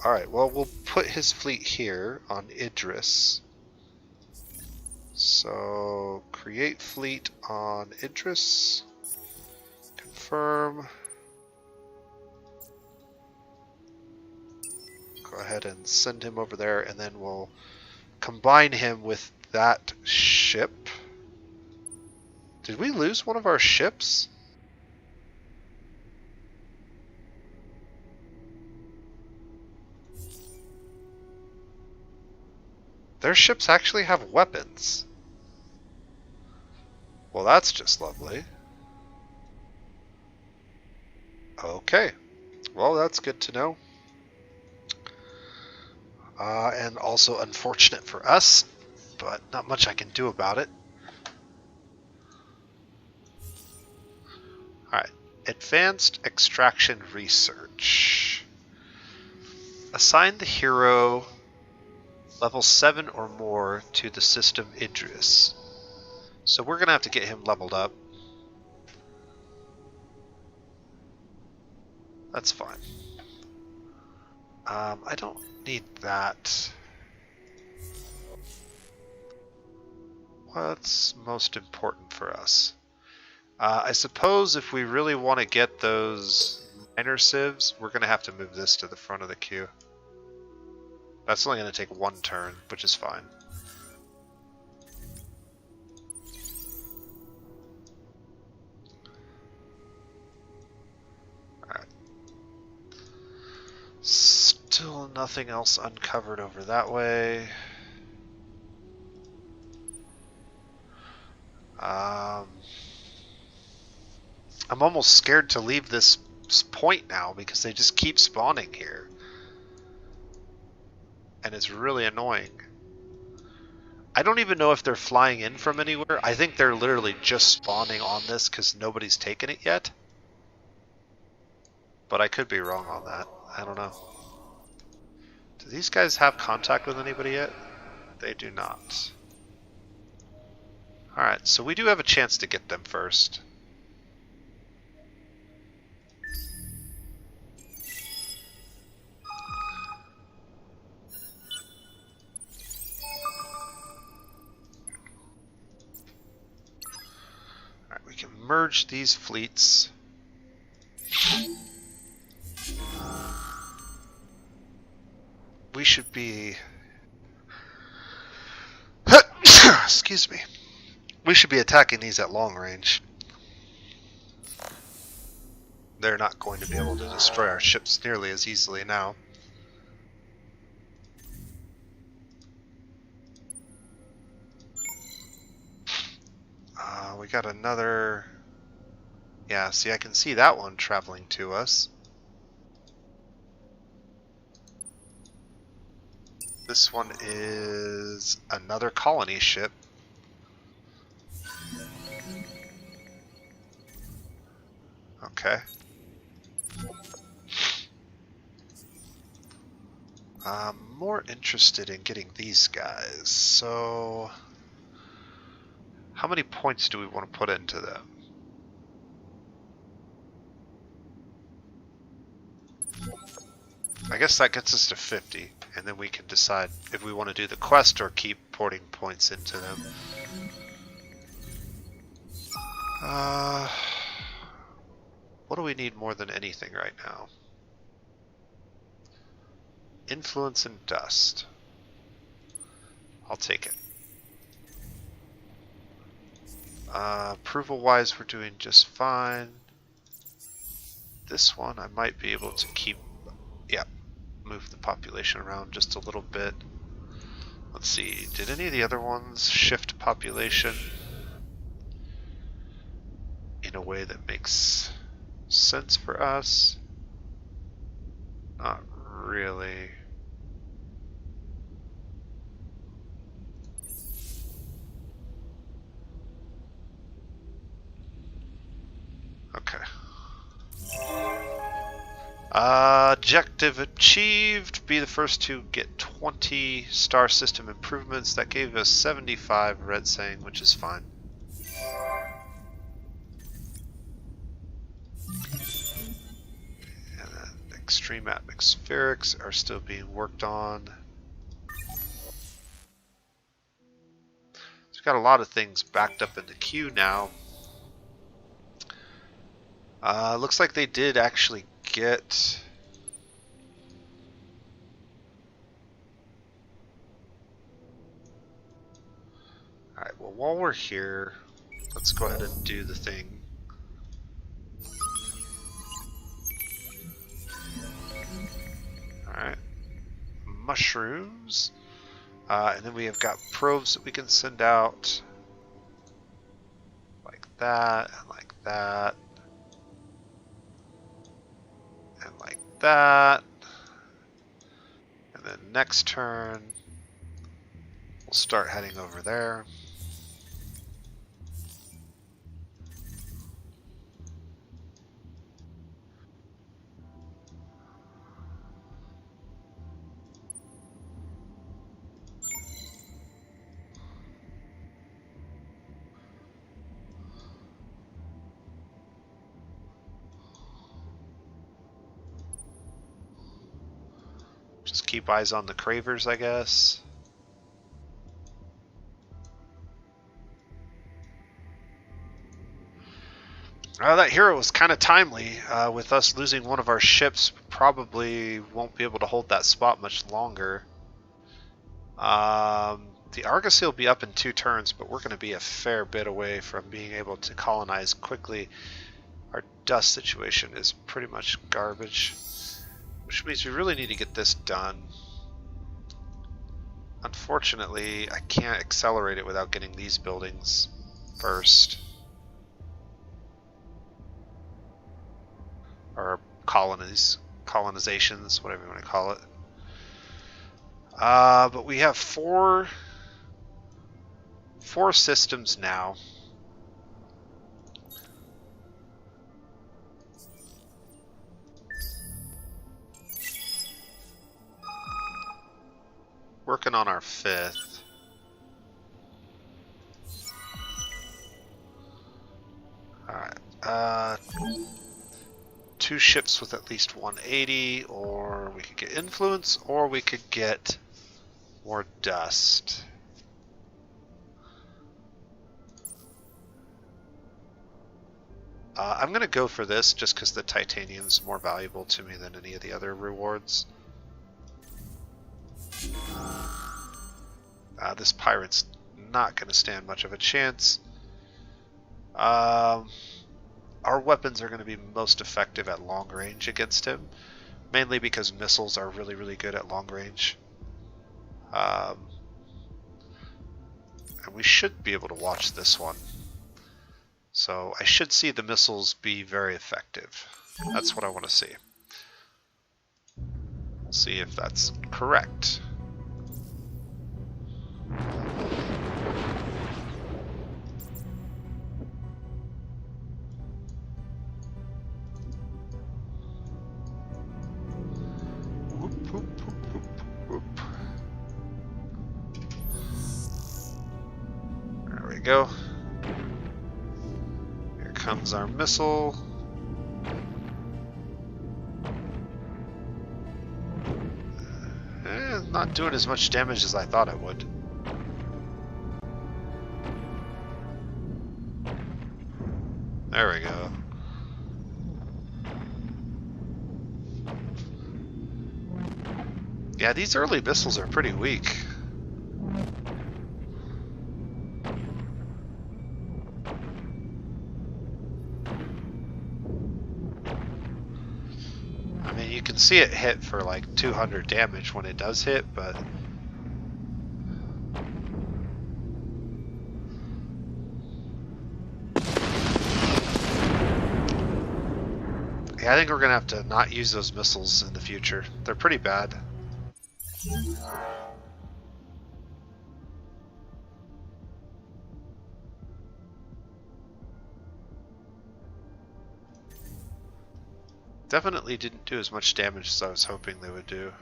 Alright, well, we'll put his fleet here on Idris. So, create fleet on Idris. Confirm. Go ahead and send him over there, and then we'll combine him with that ship. Did we lose one of our ships? Their ships actually have weapons. Well, that's just lovely. Okay. Well, that's good to know. And also unfortunate for us, but not much I can do about it. Alright, Advanced Extraction Research. Assign the hero level 7 or more to the system Idris. So we're going to have to get him leveled up. That's fine. I don't need that. What's most important for us? I suppose if we really want to get those minor sieves, we're going to have to move this to the front of the queue. That's only going to take one turn, which is fine. Alright. Still nothing else uncovered over that way. I'm almost scared to leave this point now because they just keep spawning here. And it's really annoying. I don't even know if they're flying in from anywhere. I think they're literally just spawning on this because nobody's taken it yet. But I could be wrong on that. I don't know. Do these guys have contact with anybody yet? They do not. Alright, so we do have a chance to get them first. Alright, we can merge these fleets. We should be... Excuse me. We should be attacking these at long range. They're not going to be able to destroy our ships nearly as easily now. We got another... Yeah, see, I can see that one traveling to us. This one is another colony ship. Okay. I'm more interested in getting these guys, so... How many points do we want to put into them? I guess that gets us to 50, and then we can decide if we want to do the quest or keep porting points into them. What do we need more than anything right now? Influence and dust. I'll take it. Approval-wise, we're doing just fine. This one, I might be able to keep... Yeah, move the population around just a little bit. Let's see, did any of the other ones shift population in a way that makes sense for us? Not really. Okay. Objective achieved. Be the first to get 20 star system improvements. That gave us 75 red saying, which is fine. And then extreme atmospherics are still being worked on. So we've got a lot of things backed up in the queue now. Looks like they did actually get... Alright, well, while we're here, let's go ahead and do the thing. Alright. Mushrooms. And then we have got probes that we can send out. Like that, and like that. And like that. And then next turn, we'll start heading over there. Just keep eyes on the cravers, I guess. That hero was kind of timely. With us losing one of our ships, probably won't be able to hold that spot much longer. The Argosy will be up in 2 turns, but we're going to be a fair bit away from being able to colonize quickly. Our dust situation is pretty much garbage, which means we really need to get this done. Unfortunately, I can't accelerate it without getting these buildings first. Or colonizations, whatever you want to call it. But we have four systems now. Working on our 5th. Alright, 2 ships with at least 180, or we could get influence, or we could get more dust. I'm going to go for this just because the titanium is more valuable to me than any of the other rewards. This pirate's not going to stand much of a chance. Our weapons are going to be most effective at long range against him, mainly because missiles are really, really good at long range. And we should be able to watch this one. So I should see the missiles be very effective. That's what I want to see. We'll see if that's correct. There we go. Here comes our missile. Not doing as much damage as I thought it would. There we go. Yeah, these early missiles are pretty weak. I mean, you can see it hit for like 200 damage when it does hit, but yeah, I think we're gonna have to not use those missiles in the future. They're pretty bad. Definitely didn't do as much damage as I was hoping they would do.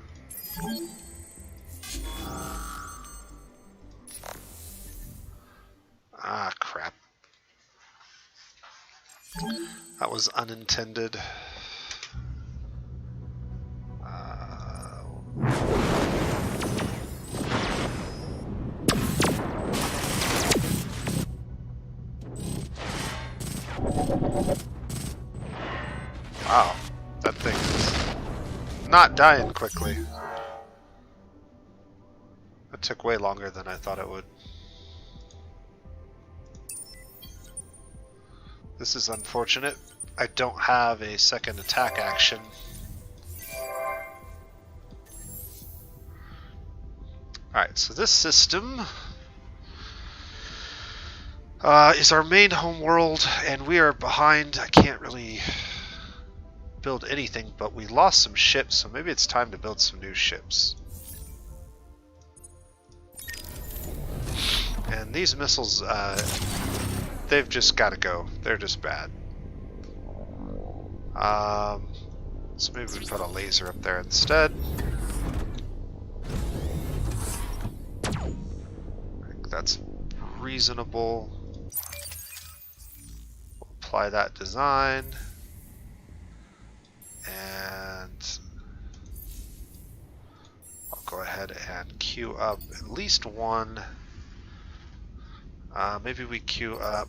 Ah, crap. That was unintended. Wow, that thing is not dying quickly. That took way longer than I thought it would. This is unfortunate. I don't have a second attack action. Alright, so this system is our main home world, and we are behind. I can't really build anything, but we lost some ships, so maybe it's time to build some new ships. And these missiles, they've just got to go. They're just bad. So maybe we put a laser up there instead. I think that's reasonable. We'll apply that design. And I'll go ahead and queue up at least one. Maybe we queue up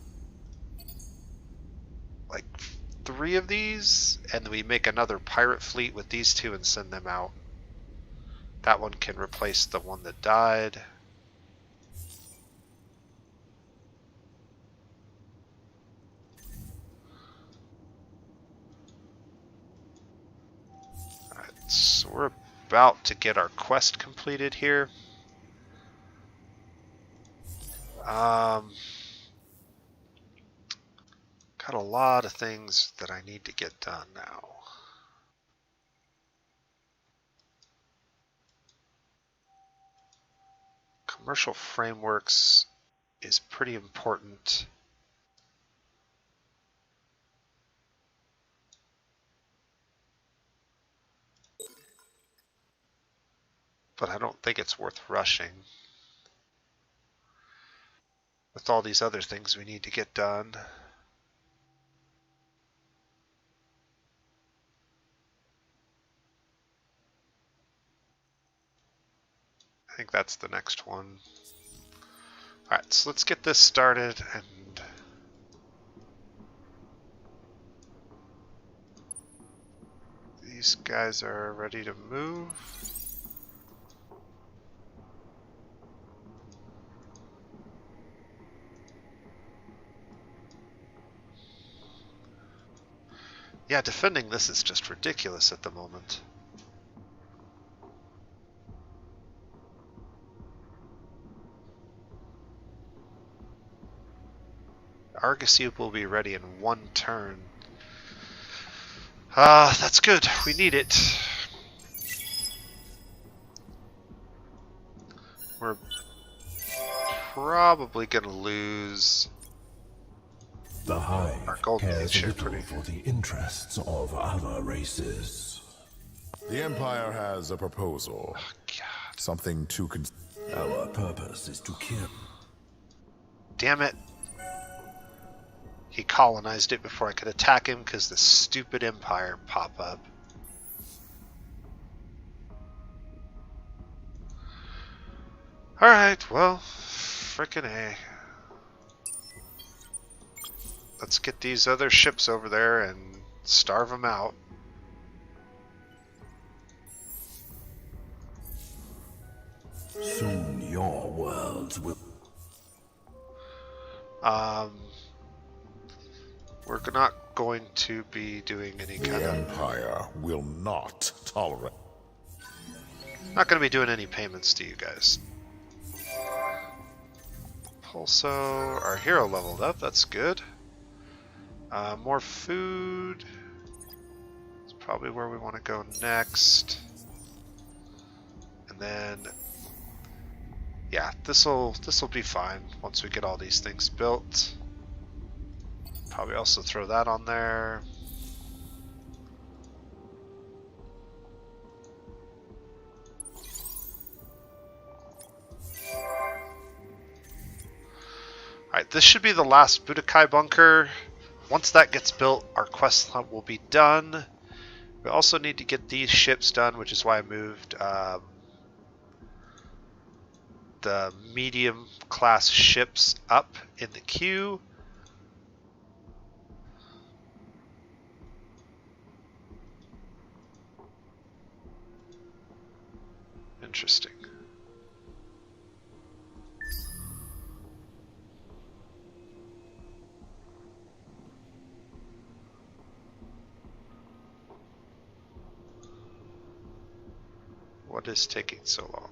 like 3 of these, and then we make another pirate fleet with these 2 and send them out. That one can replace the one that died. Alright, so we're about to get our quest completed here. Got a lot of things that I need to get done now. Commercial frameworks is pretty important. But I don't think it's worth rushing with all these other things we need to get done. I think that's the next one. Alright, so let's get this started, and these guys are ready to move. Yeah, defending this is just ridiculous at the moment. Argosy will be ready in 1 turn. That's good. We need it. We're probably gonna lose The our Hive golden cares age little pretty. for the interests of other races. The Empire has a proposal. Oh, God. Something to Our purpose is to kill. Damn it. He colonized it before I could attack him because the stupid Empire pop up. Alright, well, frickin' A. Let's get these other ships over there and starve them out. Soon your worlds will... We're not going to be doing any kind The of... Empire will not tolerate. Not going to be doing any payments to you guys. Also, our hero leveled up, that's good. More food. It's probably where we want to go next. And then, yeah, this'll be fine once we get all these things built. Probably also throw that on there. Alright, this should be the last Budokai bunker. Once that gets built, our quest hunt will be done. We also need to get these ships done, which is why I moved the medium class ships up in the queue. Interesting. What is taking so long?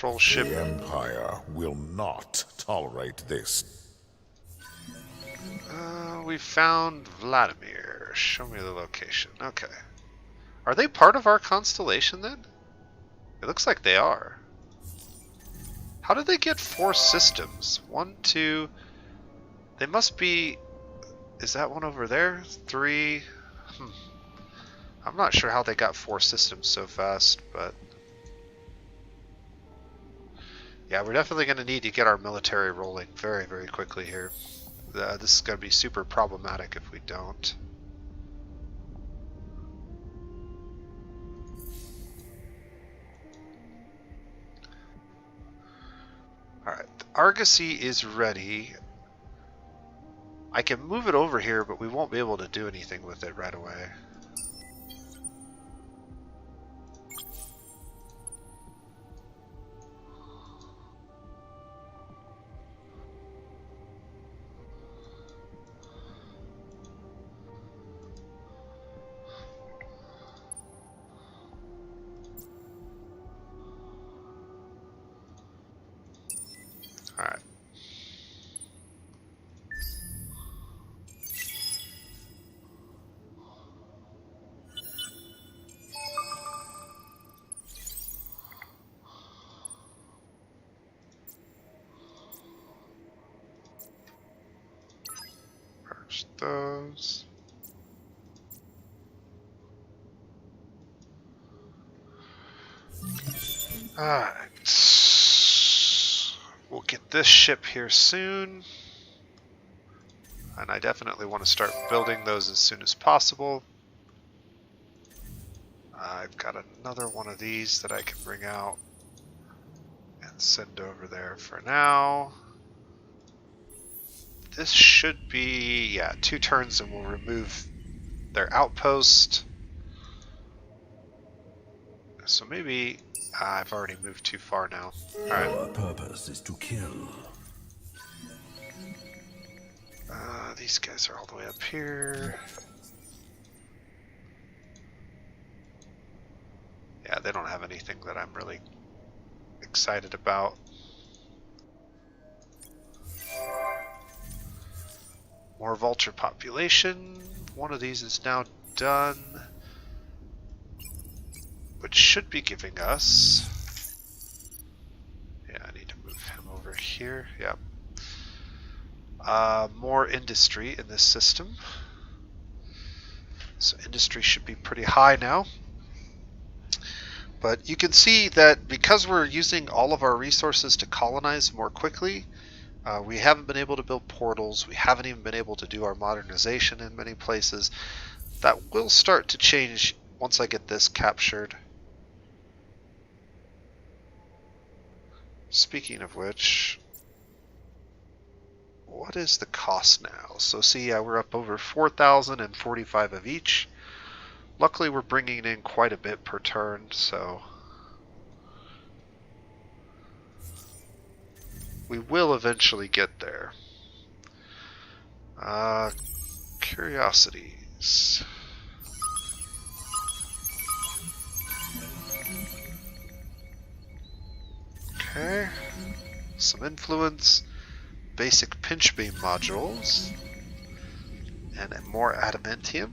patrol ship. The Empire will not tolerate this. We found Vladimir. Show me the location. Okay. Are they part of our constellation then? It looks like they are. How did they get 4 systems? 1, 2... They must be... Is that one over there? 3... I'm not sure how they got 4 systems so fast, but... Yeah, we're definitely going to need to get our military rolling very, very quickly here. This is going to be super problematic if we don't. Alright, the Argosy is ready. I can move it over here, but we won't be able to do anything with it right away. Alright. Purge those. Alright. We'll get this ship here soon. And I definitely want to start building those as soon as possible. I've got another one of these that I can bring out and send over there for now. This should be, yeah, 2 turns and we'll remove their outpost. So maybe I've already moved too far now. Alright. Our purpose is to kill. These guys are all the way up here. Yeah, they don't have anything that I'm really excited about. More vulture population. One of these is now done, which should be giving us... Yeah, I need to move him over here. Yep. More industry in this system. So industry should be pretty high now. But you can see that because we're using all of our resources to colonize more quickly, we haven't been able to build portals. We haven't even been able to do our modernization in many places. That will start to change once I get this captured. Speaking of which, what is the cost now? So see, we're up over 4,045 of each. Luckily, we're bringing in quite a bit per turn, so we will eventually get there. Curiosities. Okay. Some influence. Basic pinch beam modules. And more adamantium.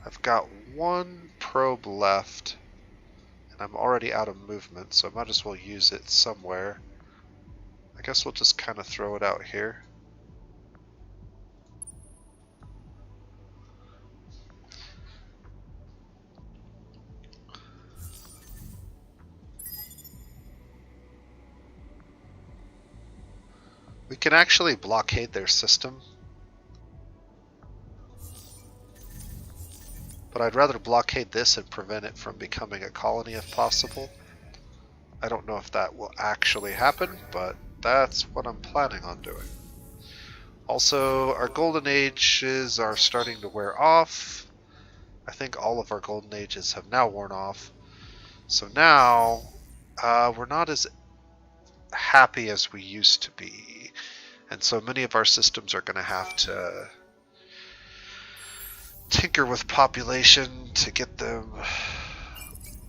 I've got 1 probe left, and I'm already out of movement, so I might as well use it somewhere. I guess we'll just kind of throw it out here. We can actually blockade their system. But I'd rather blockade this and prevent it from becoming a colony if possible. I don't know if that will actually happen, but that's what I'm planning on doing. Also, our golden ages are starting to wear off. I think all of our golden ages have now worn off. So now, we're not as happy as we used to be. And so many of our systems are going to have to tinker with population to get them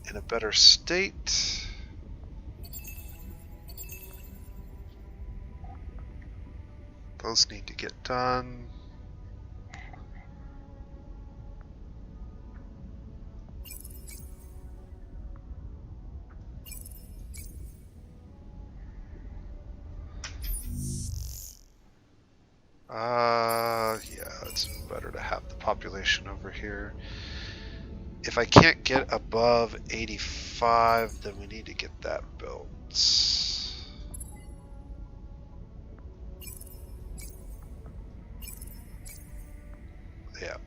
in a better state. Those need to get done. Yeah, it's better to have the population over here. If I can't get above 85, then we need to get that built. Yeah.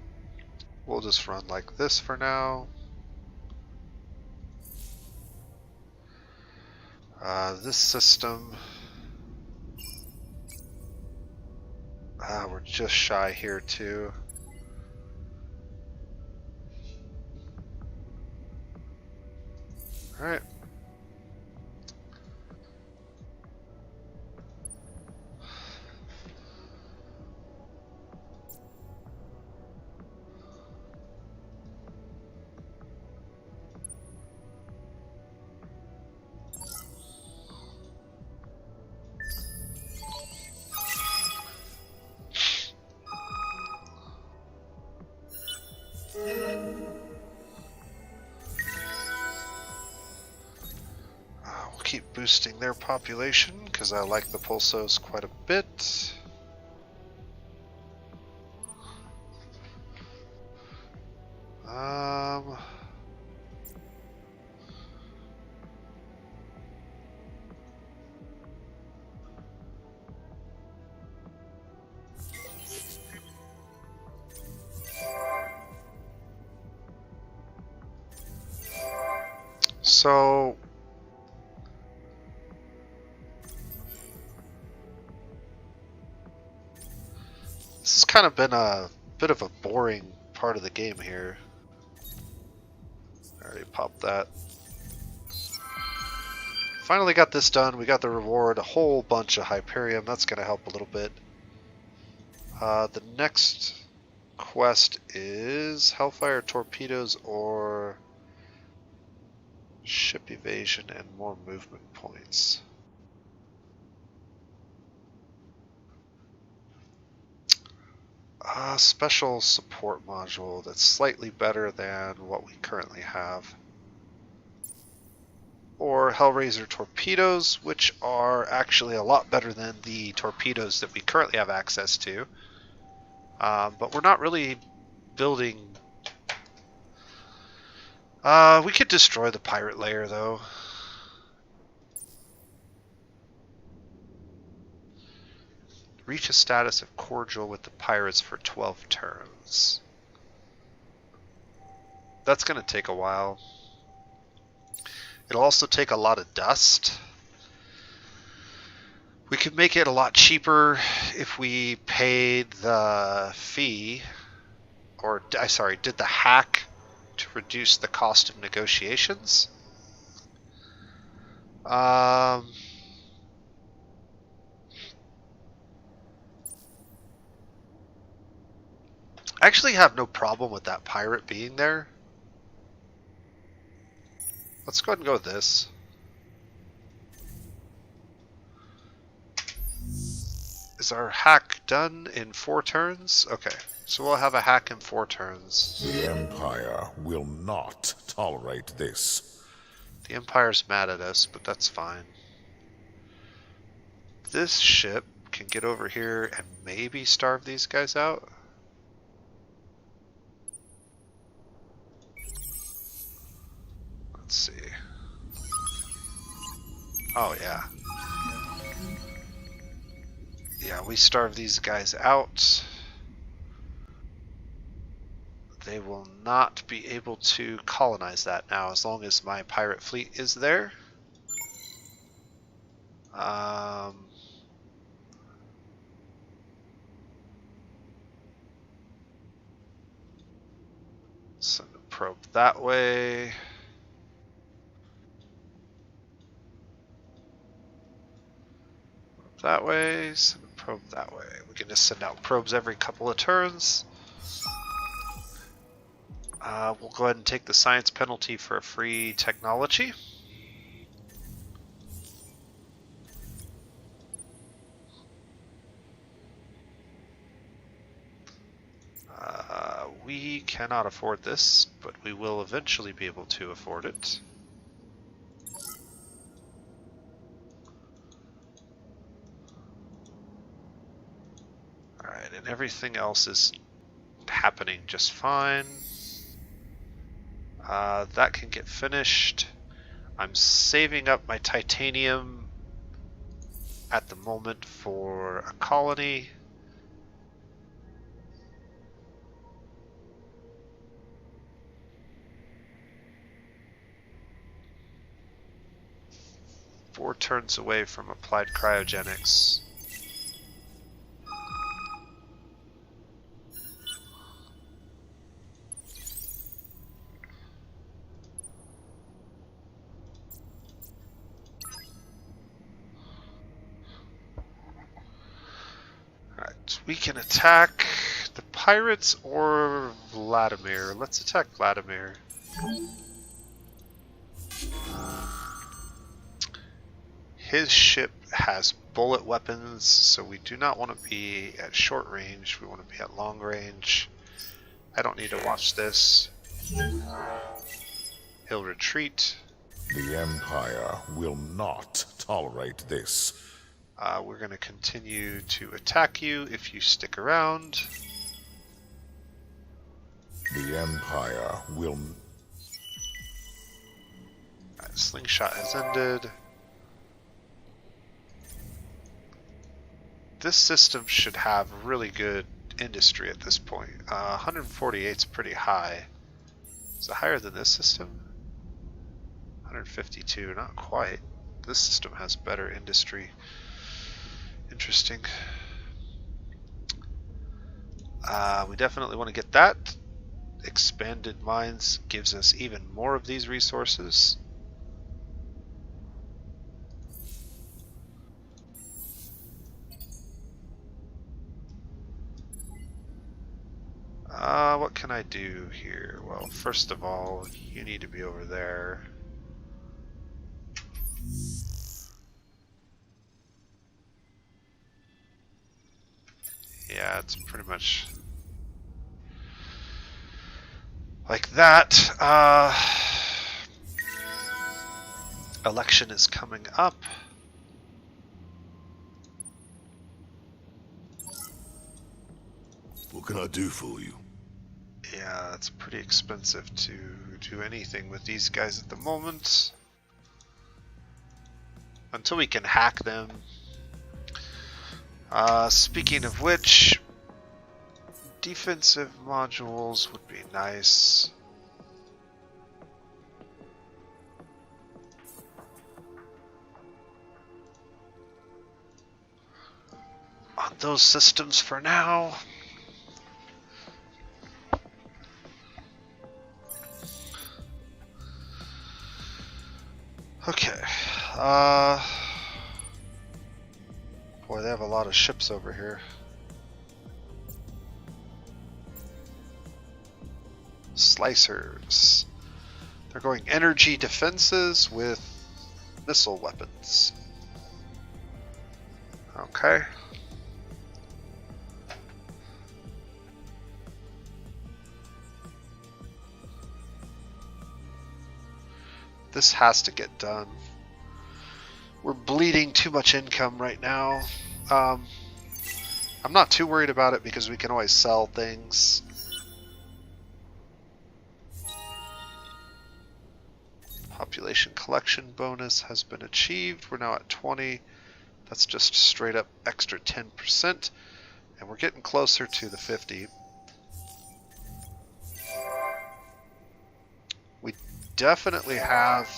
We'll just run like this for now. This system... we're just shy here too. Alright. We'll keep boosting their population because I like the pulsos quite a bit. So this has kind of been a bit of a boring part of the game here. I already popped that. Finally got this done. We got the reward, a whole bunch of Hyperium. That's going to help a little bit. The next quest is Hellfire torpedoes or ship evasion and more movement points. Special support module that's slightly better than what we currently have. Or Hellraiser torpedoes, which are actually a lot better than the torpedoes that we currently have access to. But we're not really building... we could destroy the pirate layer, though. Reach a status of cordial with the pirates for 12 turns. That's going to take a while. It'll also take a lot of dust. We could make it a lot cheaper if we paid the fee, or sorry, did the hack to reduce the cost of negotiations. I actually have no problem with that pirate being there. Let's go ahead and go with this. Is our hack done in 4 turns? Okay, so we'll have a hack in 4 turns. The Empire will not tolerate this. The Empire's mad at us, but that's fine. This ship can get over here and maybe starve these guys out. Let's see. Oh, yeah. Yeah, we starve these guys out. They will not be able to colonize that now as long as my pirate fleet is there. Send a probe that way. That way, send a probe that way. We can just send out probes every couple of turns. We'll go ahead and take the science penalty for a free technology. We cannot afford this, but we will eventually be able to afford it. Alright, and everything else is happening just fine. That can get finished. I'm saving up my titanium at the moment for a colony. Four turns away from applied cryogenics. Alright, we can attack the pirates or Vladimir. Let's attack Vladimir. His ship has bullet weapons, so we do not want to be at short range. We want to be at long range. I don't need to watch this. He'll retreat. The Empire will not tolerate this. We're going to continue to attack you if you stick around. The Empire will... Slingshot has ended. This system should have really good industry at this point. 148 is pretty high. Is it higher than this system? 152, not quite. This system has better industry. Interesting. We definitely want to get that. Expanded mines gives us even more of these resources. What can I do here? Well, first of all, you need to be over there. Yeah, it's pretty much like that. Election is coming up. What can I do for you? Yeah, it's pretty expensive to do anything with these guys at the moment. Until we can hack them. Speaking of which, defensive modules would be nice. On those systems for now. Okay. Boy, they have a lot of ships over here. Slicers. They're going energy defenses with missile weapons. Okay. This has to get done. We're bleeding too much income right now. I'm not too worried about it because we can always sell things. Population collection bonus has been achieved. We're now at 20. That's just straight up extra 10%. And we're getting closer to the 50. We definitely have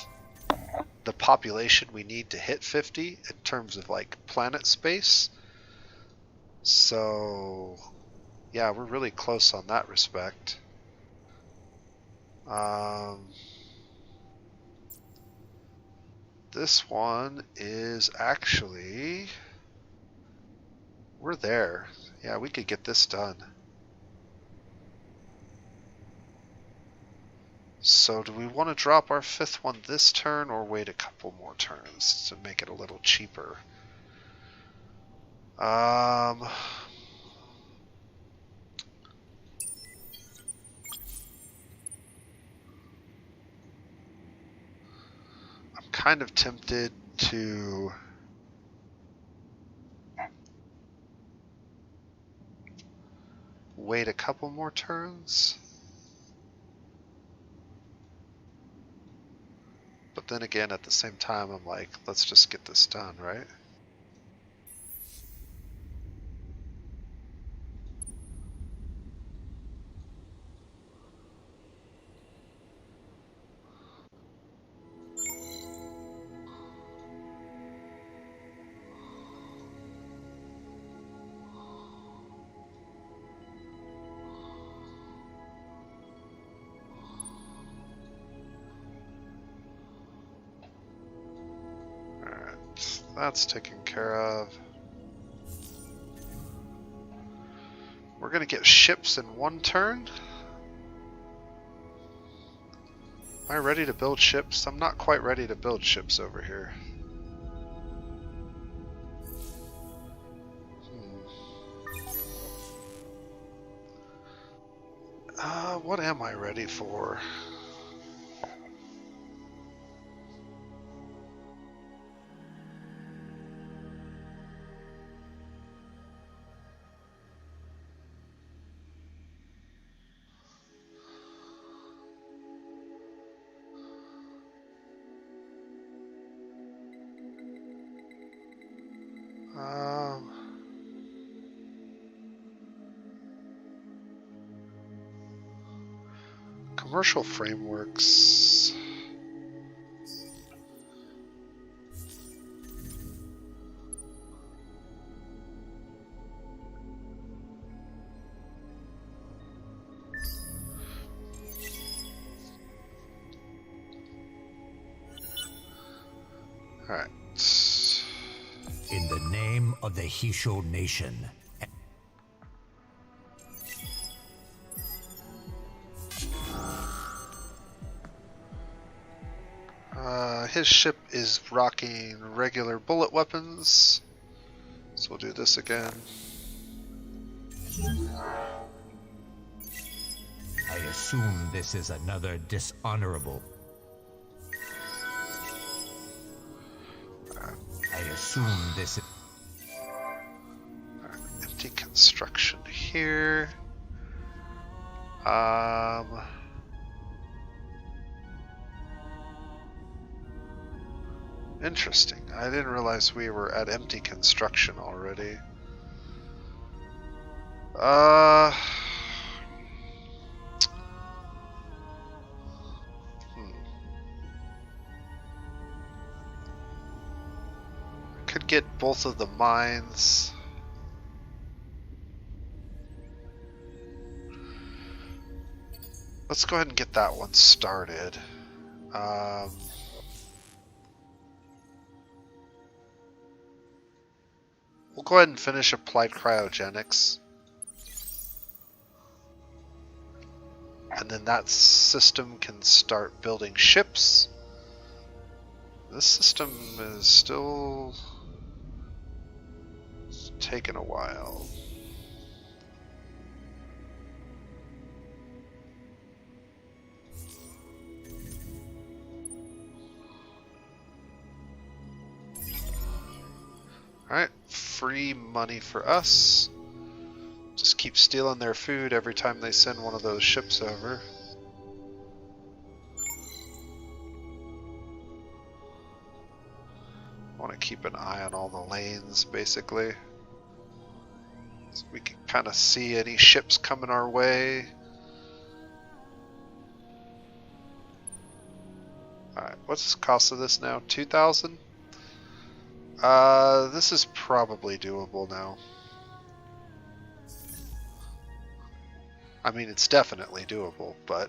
the population we need to hit 50 in terms of like planet space. So yeah, we're really close on that respect. This one is actually We're there. Yeah, we could get this done. So do we want to drop our 5th one this turn or wait a couple more turns to make it a little cheaper? I'm kind of tempted to wait a couple more turns. But then again, at the same time, I'm like, let's just get this done, right? Alright, that's taken care of. We're gonna get ships in 1 turn. Am I ready to build ships? I'm not quite ready to build ships over here. What am I ready for? Commercial frameworks. Alright. In the name of the Hisho Nation. His ship is rocking regular bullet weapons, so we'll do this again. I assume this is another dishonorable. I assume this is... Empty construction here. Interesting. I didn't realize we were at empty construction already. Could get both of the mines. Let's go ahead and get that one started. We'll go ahead and finish applied cryogenics. And then that system can start building ships. This system is still taking a while. Alright, free money for us. Just keep stealing their food every time they send one of those ships over. Want to keep an eye on all the lanes, basically. So we can kind of see any ships coming our way. Alright, what's the cost of this now? 2,000? This is probably doable now. I mean, it's definitely doable, but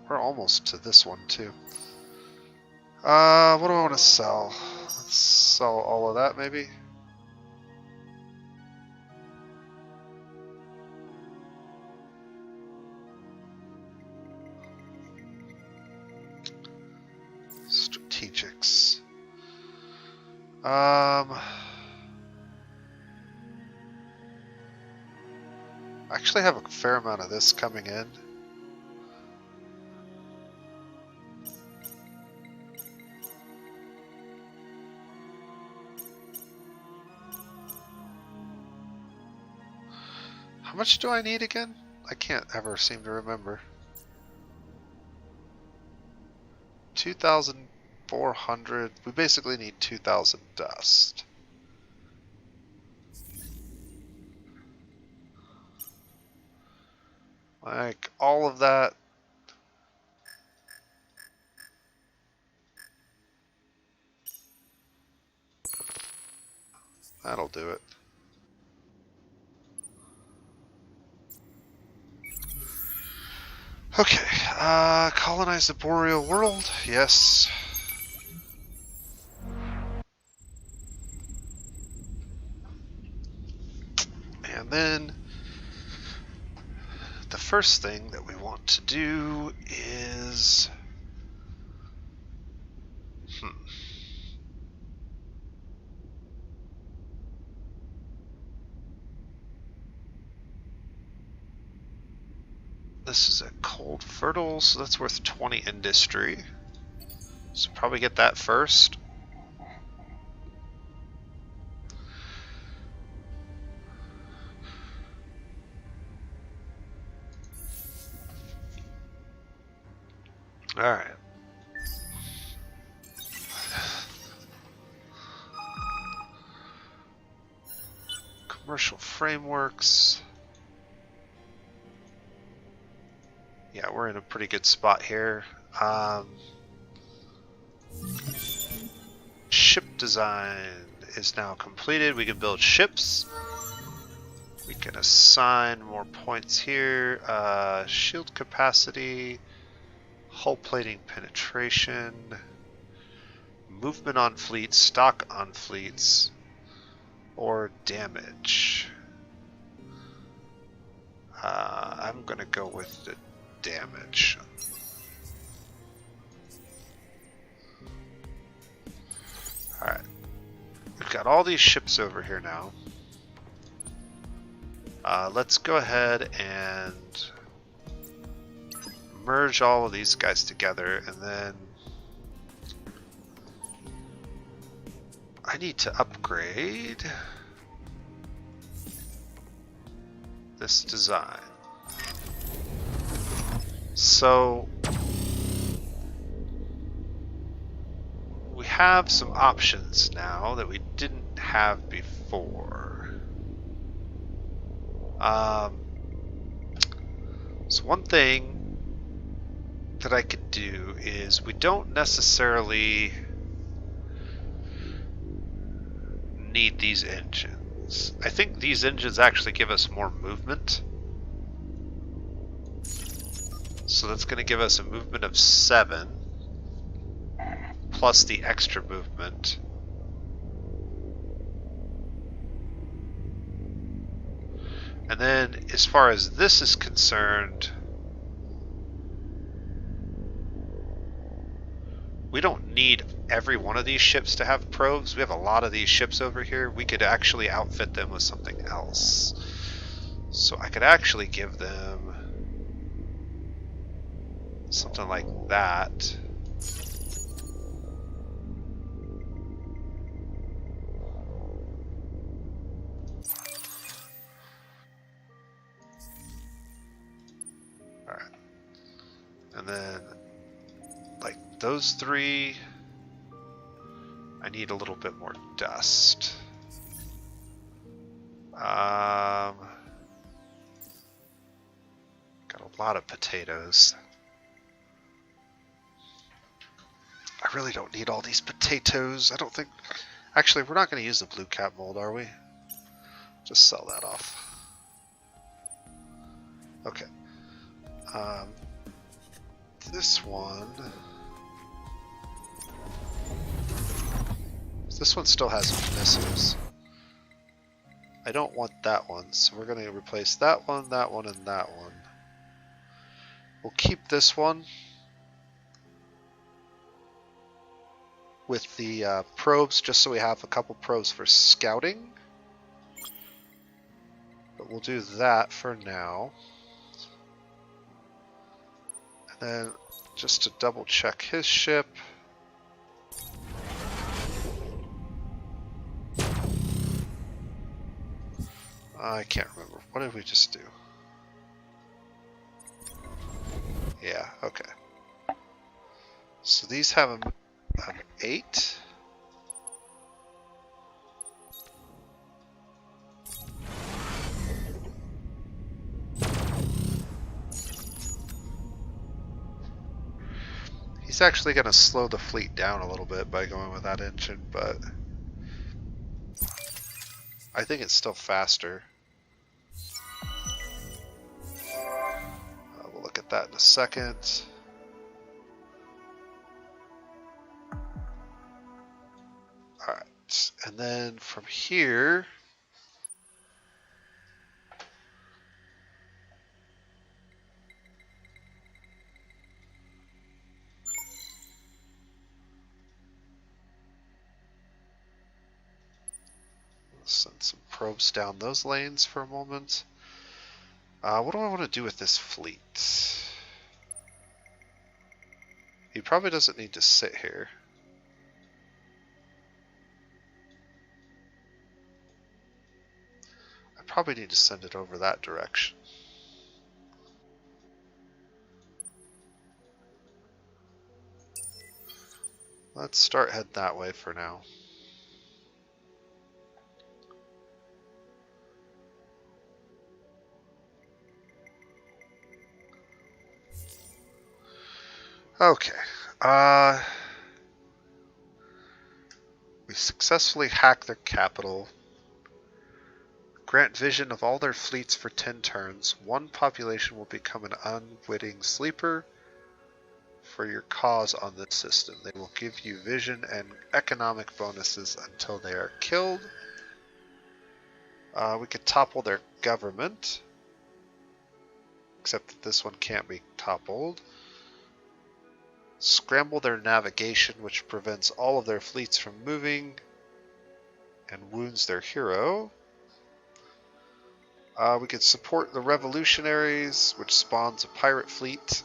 we're almost to this one too. What do I want to sell? Let's sell all of that, maybe. Strategics. I actually have a fair amount of this coming in. How much do I need again? I can't ever seem to remember. 2,400. We basically need 2,000 dust. Like, all of that. That'll do it. Okay, colonize the boreal world. Yes. And then the first thing that we want to do is this is a cold fertile, so that's worth 20 industry. So probably get that first. Alright. Commercial frameworks. Yeah, we're in a pretty good spot here. Ship design is now completed. We can build ships. We can assign more points here. Shield capacity, hull plating penetration, movement on fleets, stock on fleets, or damage. I'm gonna go with the damage. Alright. We've got all these ships over here now. Let's go ahead and merge all of these guys together, and then I need to upgrade this design. So we have some options now that we didn't have before. So one thing that I could do is we don't necessarily need these engines. I think these engines actually give us more movement. So that's going to give us a movement of 7 plus the extra movement. And then as far as this is concerned, we don't need every one of these ships to have probes. We have a lot of these ships over here. We could actually outfit them with something else. So I could actually give them something like that. Alright. And then, like, those three, I need a little bit more dust. Got a lot of potatoes. I really don't need all these potatoes. I don't think... Actually, we're not going to use the blue cap mold, are we? Just sell that off. Okay. This one... This one still has missiles. I don't want that one, so we're going to replace that one, and that one. We'll keep this one with the probes, just so we have a couple probes for scouting. But we'll do that for now. And then, just to double check his ship. I can't remember. What did we just do? Yeah, okay. So these have an 8. He's actually going to slow the fleet down a little bit by going with that engine, but I think it's still faster. We'll look at that in a second. Alright, and then from here, we'll send some probes down those lanes for a moment. What do I want to do with this fleet? He probably doesn't need to sit here. I probably need to send it over that direction. Let's start heading that way for now. Okay. We successfully hacked their capital. Grant vision of all their fleets for 10 turns. One population will become an unwitting sleeper for your cause on this system. They will give you vision and economic bonuses until they are killed. We could topple their government, except that this one can't be toppled. Scramble their navigation, which prevents all of their fleets from moving and wounds their hero. We could support the revolutionaries, which spawns a pirate fleet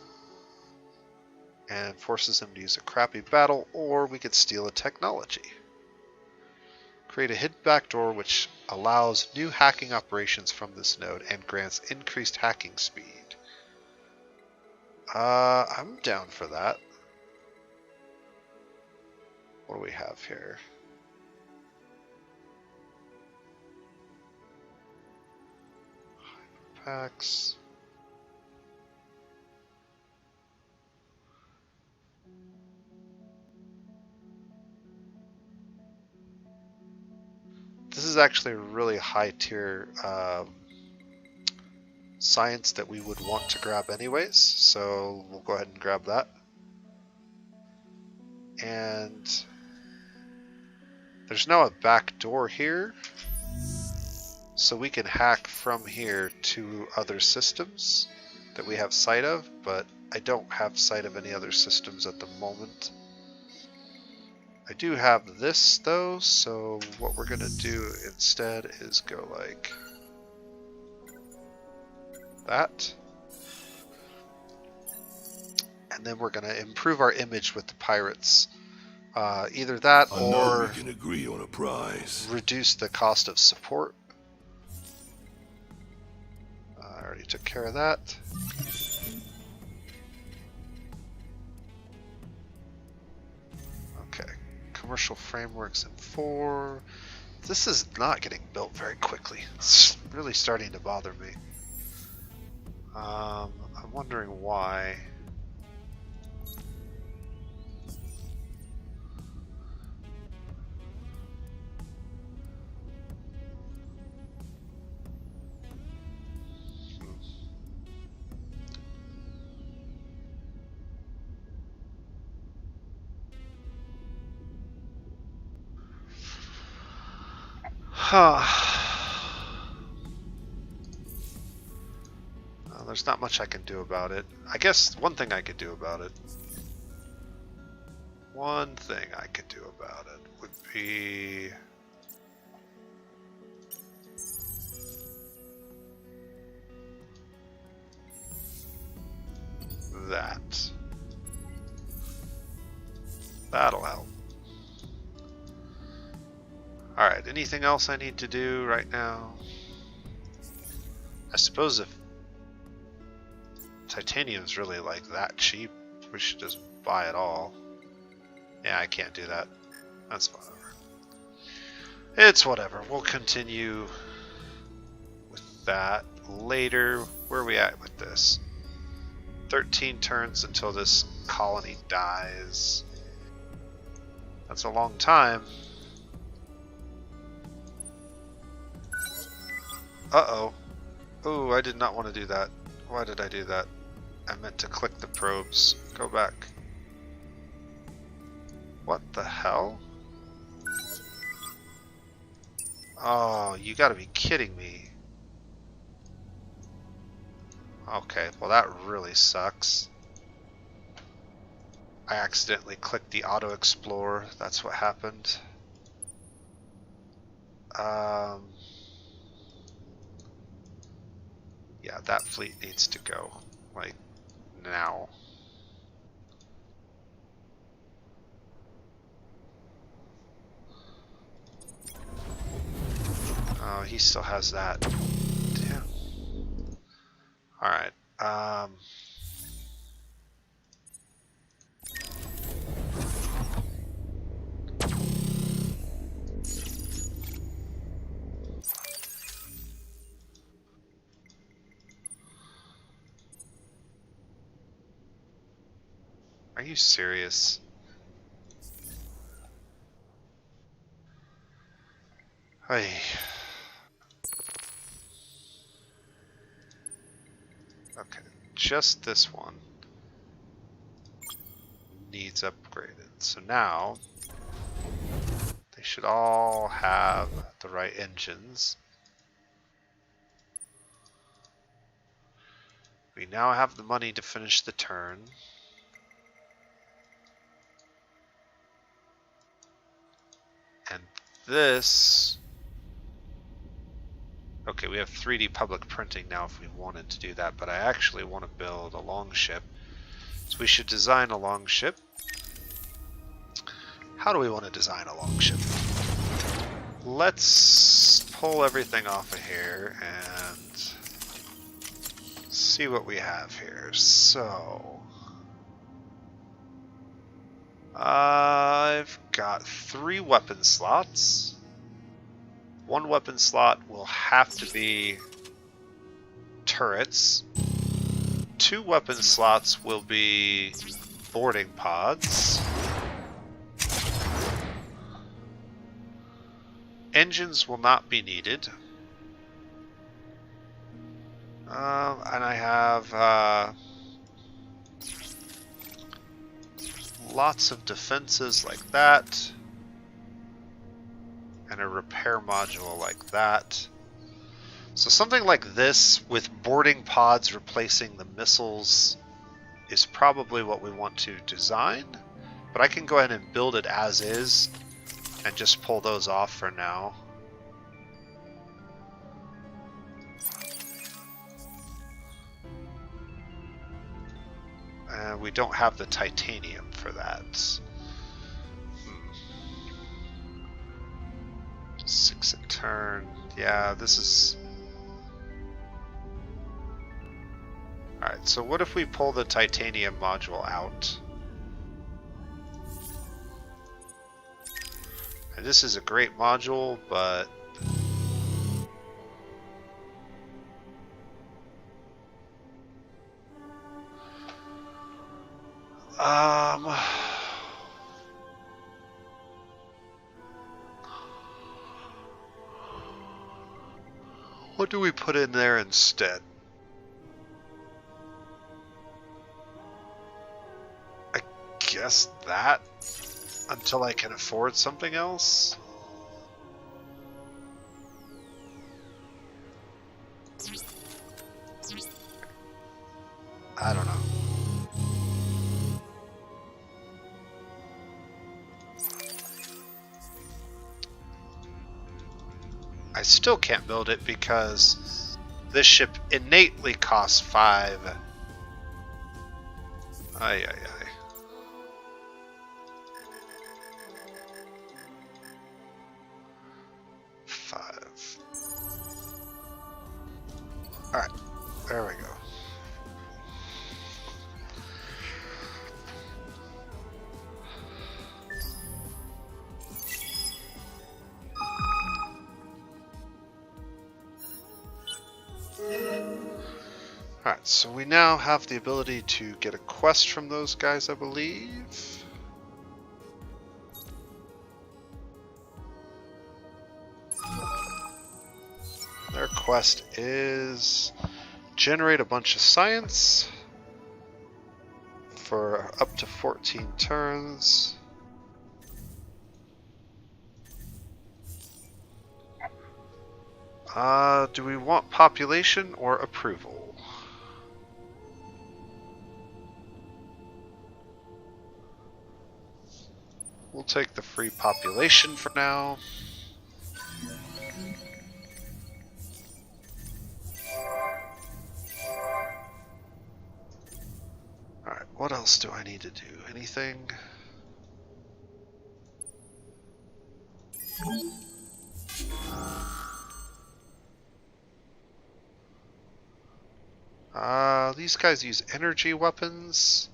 and forces them to use a crappy battle, or we could steal a technology. Create a hidden backdoor which allows new hacking operations from this node and grants increased hacking speed. I'm down for that. What do we have here? Hyperpacks. This is actually a really high tier science that we would want to grab anyways, so we'll go ahead and grab that. And there's now a back door here, so we can hack from here to other systems that we have sight of, but I don't have sight of any other systems at the moment. I do have this though, so what we're gonna do instead is go like that. And then we're gonna improve our image with the pirates. Either that or we can agree on a prize. Reduce the cost of support. I already took care of that. Okay, commercial frameworks in 4. This is not getting built very quickly. It's really starting to bother me. I'm wondering why. Well, there's not much I can do about it. I guess one thing I could do about it. One thing I could do about it would be... that. That'll help. Alright, anything else I need to do right now? I suppose if titanium's really like that cheap, we should just buy it all. Yeah, I can't do that. That's whatever. It's whatever. We'll continue with that later. Where are we at with this? 13 turns until this colony dies. That's a long time. Uh-oh. Oh, I did not want to do that. Why did I do that? I meant to click the probes. Go back. What the hell? Oh, you gotta be kidding me. Okay, well that really sucks. I accidentally clicked the auto explore. That's what happened. Yeah, that fleet needs to go. Like, now. Oh, he still has that. Damn. Alright. Are you serious? Hey. Okay, just this one needs upgraded. So now they should all have the right engines. We now have the money to finish the turn. And this... Okay, we have 3D public printing now if we wanted to do that, but I actually want to build a longship. So we should design a longship. How do we want to design a longship? Let's pull everything off of here and see what we have here. So... I've got 3 weapon slots. 1 weapon slot will have to be turrets. 2 weapon slots will be boarding pods. Engines will not be needed. And I have lots of defenses like that. And a repair module like that. So something like this with boarding pods replacing the missiles is probably what we want to design. But I can go ahead and build it as is and just pull those off for now. And we don't have the titanium for that. 6 a turn. Yeah, this is... Alright, so what if we pull the titanium module out? And this is a great module, but... What do we put in there instead? I guess that until I can afford something else. I still can't build it because this ship innately costs 5. Ay, ay, ay. Alright, there we go. Alright, so we now have the ability to get a quest from those guys, I believe. Their quest is generate a bunch of science for up to 14 turns. Do we want population or approval? We'll take the free population for now. Alright, what else do I need to do? Anything? These guys use energy weapons.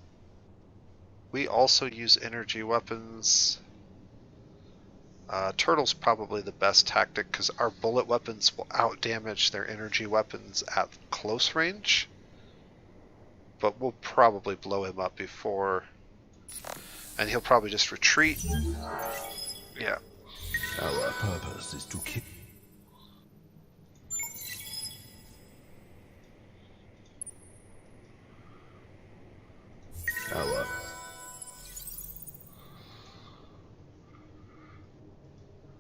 We also use energy weapons. Turtle's probably the best tactic because our bullet weapons will outdamage their energy weapons at close range. But we'll probably blow him up before... And he'll probably just retreat. Yeah. Our purpose is to kill.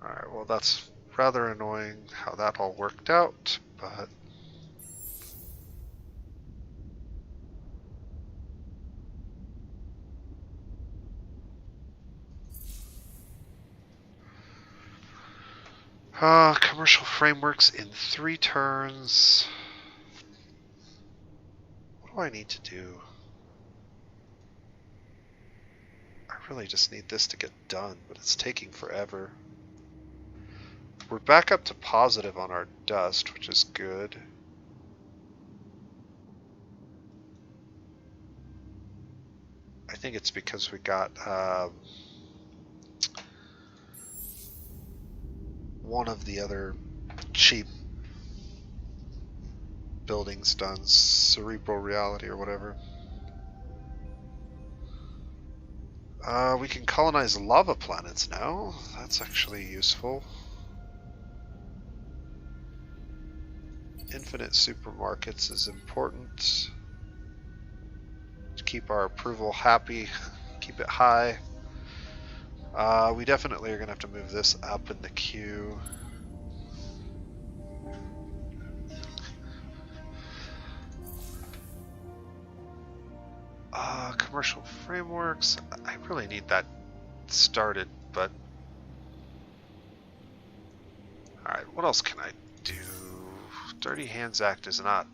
Alright, well that's rather annoying how that all worked out, but... Commercial frameworks in 3 turns. What do I need to do? I really just need this to get done, but it's taking forever. We're back up to positive on our dust, which is good. I think it's because we got one of the other cheap buildings done, cerebral reality or whatever. We can colonize lava planets now. That's actually useful. Infinite supermarkets is important to keep our approval happy, keep it high. We definitely are going to have to move this up in the queue. Commercial frameworks. I really need that started, but... Alright, what else can I do? Dirty Hands Act is not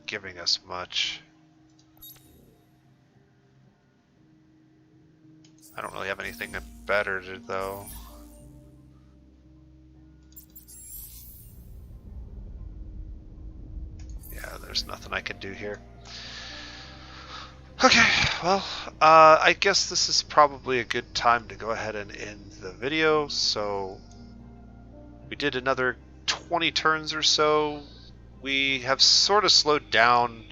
giving us much. I don't really have anything better to, though. Yeah, there's nothing I can do here. Okay, well, I guess this is probably a good time to go ahead and end the video. So, we did another 20 turns or so. We have sort of slowed down,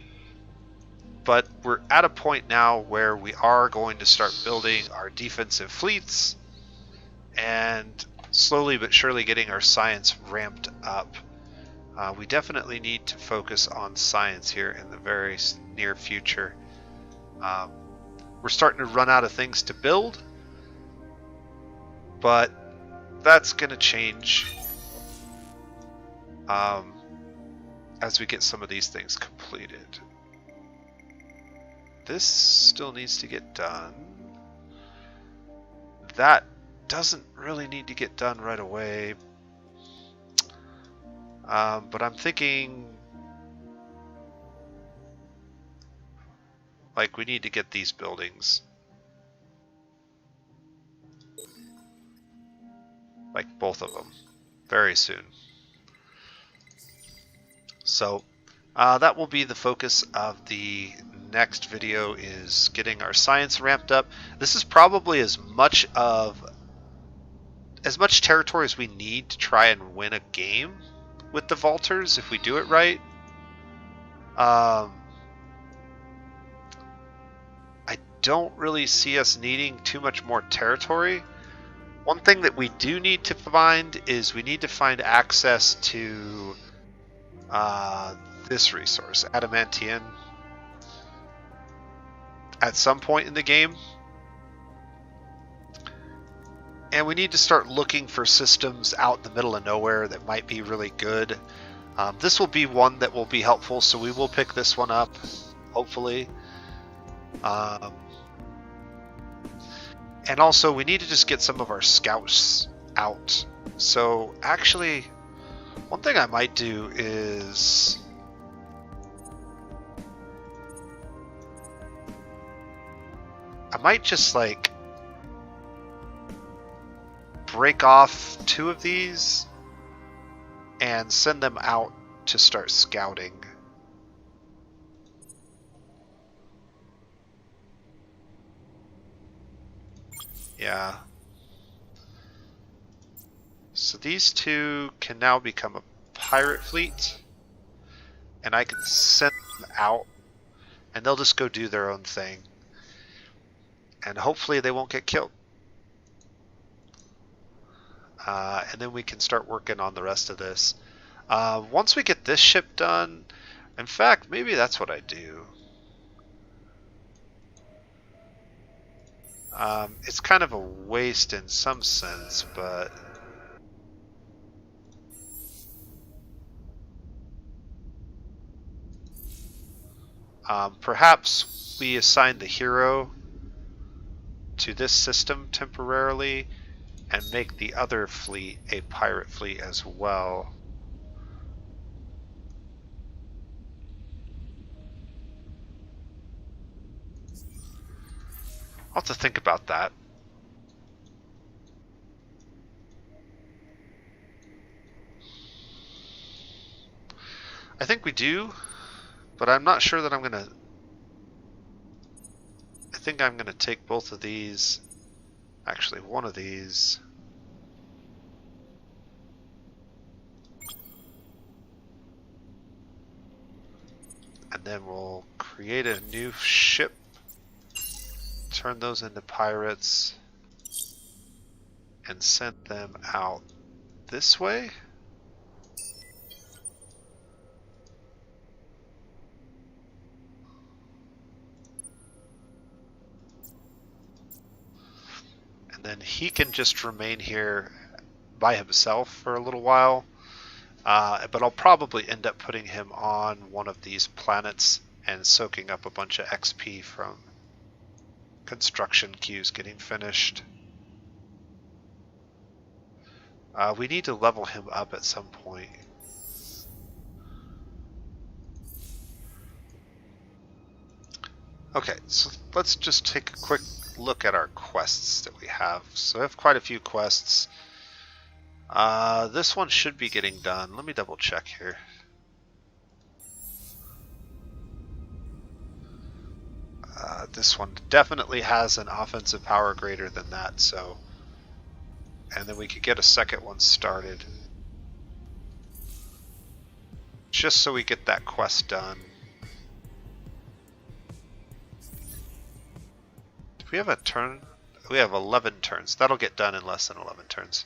but we're at a point now where we are going to start building our defensive fleets and slowly but surely getting our science ramped up. We definitely need to focus on science here in the very near future. We're starting to run out of things to build, but that's going to change as we get some of these things completed. This still needs to get done. That doesn't really need to get done right away. But I'm thinking, like, we need to get these buildings, like both of them, very soon. So that will be the focus of the next video, is getting our science ramped up. This is probably as much territory as we need to try and win a game with the Vaulters if we do it right. I don't really see us needing too much more territory. One thing that we do need to find is we need to find access to this resource, adamantium, at some point in the game. And we need to start looking for systems out in the middle of nowhere that might be really good. This will be one that will be helpful, so we will pick this one up, hopefully. And also, we need to just get some of our scouts out. So, actually, one thing I might do is... I might just, like, break off 2 of these and send them out to start scouting. Yeah. So these 2 can now become a pirate fleet, and I can send them out, and they'll just go do their own thing. And hopefully they won't get killed. And then we can start working on the rest of this. Once we get this ship done, in fact, maybe that's what I do. It's kind of a waste in some sense, but... perhaps we assign the hero to this system temporarily and make the other fleet a pirate fleet as well. I'll have to think about that. I think we do, but I'm not sure that I'm gonna... I think I'm gonna take both of these, actually one of these, and then we'll create a new ship, turn those into pirates, and send them out this way. And then he can just remain here by himself for a little while. But I'll probably end up putting him on one of these planets and soaking up a bunch of XP from construction queues getting finished. We need to level him up at some point. Okay, so let's just take a quick look at our quests that we have. So I have quite a few quests. This one should be getting done. Let me double check here. This one definitely has an offensive power greater than that, so... And then we could get a second one started. Just so we get that quest done. Do we have a turn? We have 11 turns. That'll get done in less than 11 turns.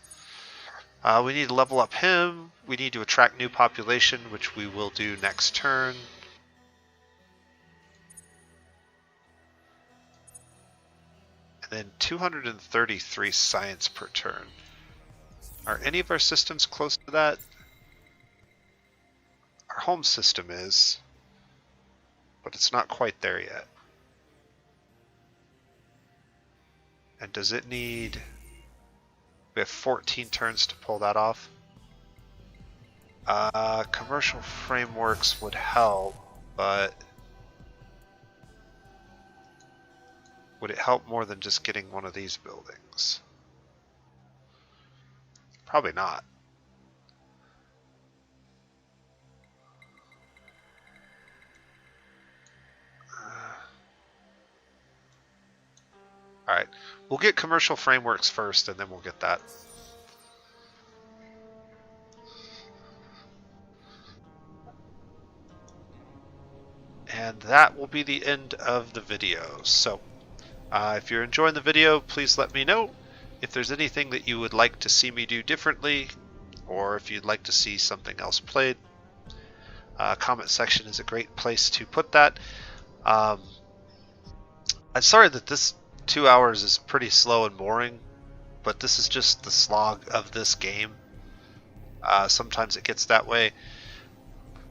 We need to level up him. We need to attract new population, which we will do next turn. And then 233 science per turn. Are any of our systems close to that? Our home system is, but it's not quite there yet. And does it need... We have 14 turns to pull that off. Commercial frameworks would help, but would it help more than just getting one of these buildings? Probably not. Alright, we'll get commercial frameworks first and then we'll get that. And that will be the end of the video. So, if you're enjoying the video, please let me know. If there's anything that you would like to see me do differently, or if you'd like to see something else played, comment section is a great place to put that. I'm sorry that this 2 hours is pretty slow and boring, but this is just the slog of this game. Sometimes it gets that way.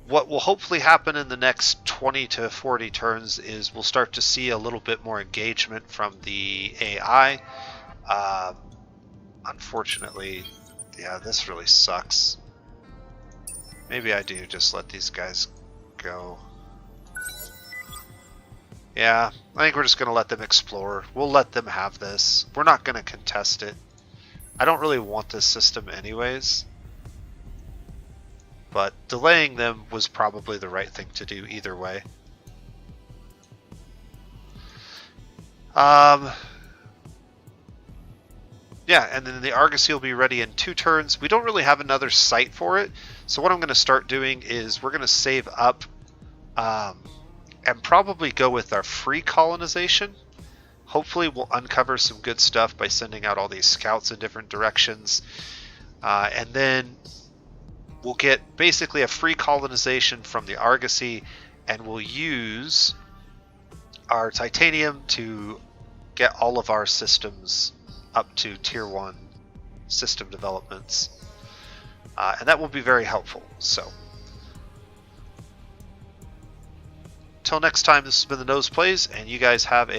What will hopefully happen in the next 20 to 40 turns is we'll start to see a little bit more engagement from the AI. Unfortunately, yeah, this really sucks. Maybe I do just let these guys go. Yeah, I think we're just going to let them explore. We'll let them have this. We're not going to contest it. I don't really want this system anyways. But delaying them was probably the right thing to do either way. Yeah, and then the Argosy will be ready in 2 turns. We don't really have another site for it, so what I'm going to start doing is we're going to save up and probably go with our free colonization. Hopefully we'll uncover some good stuff by sending out all these scouts in different directions. And then we'll get basically a free colonization from the Argosy, and we'll use our titanium to get all of our systems up to tier 1 system developments. And that will be very helpful. So, till next time, this has been TheNosePlays, and you guys have a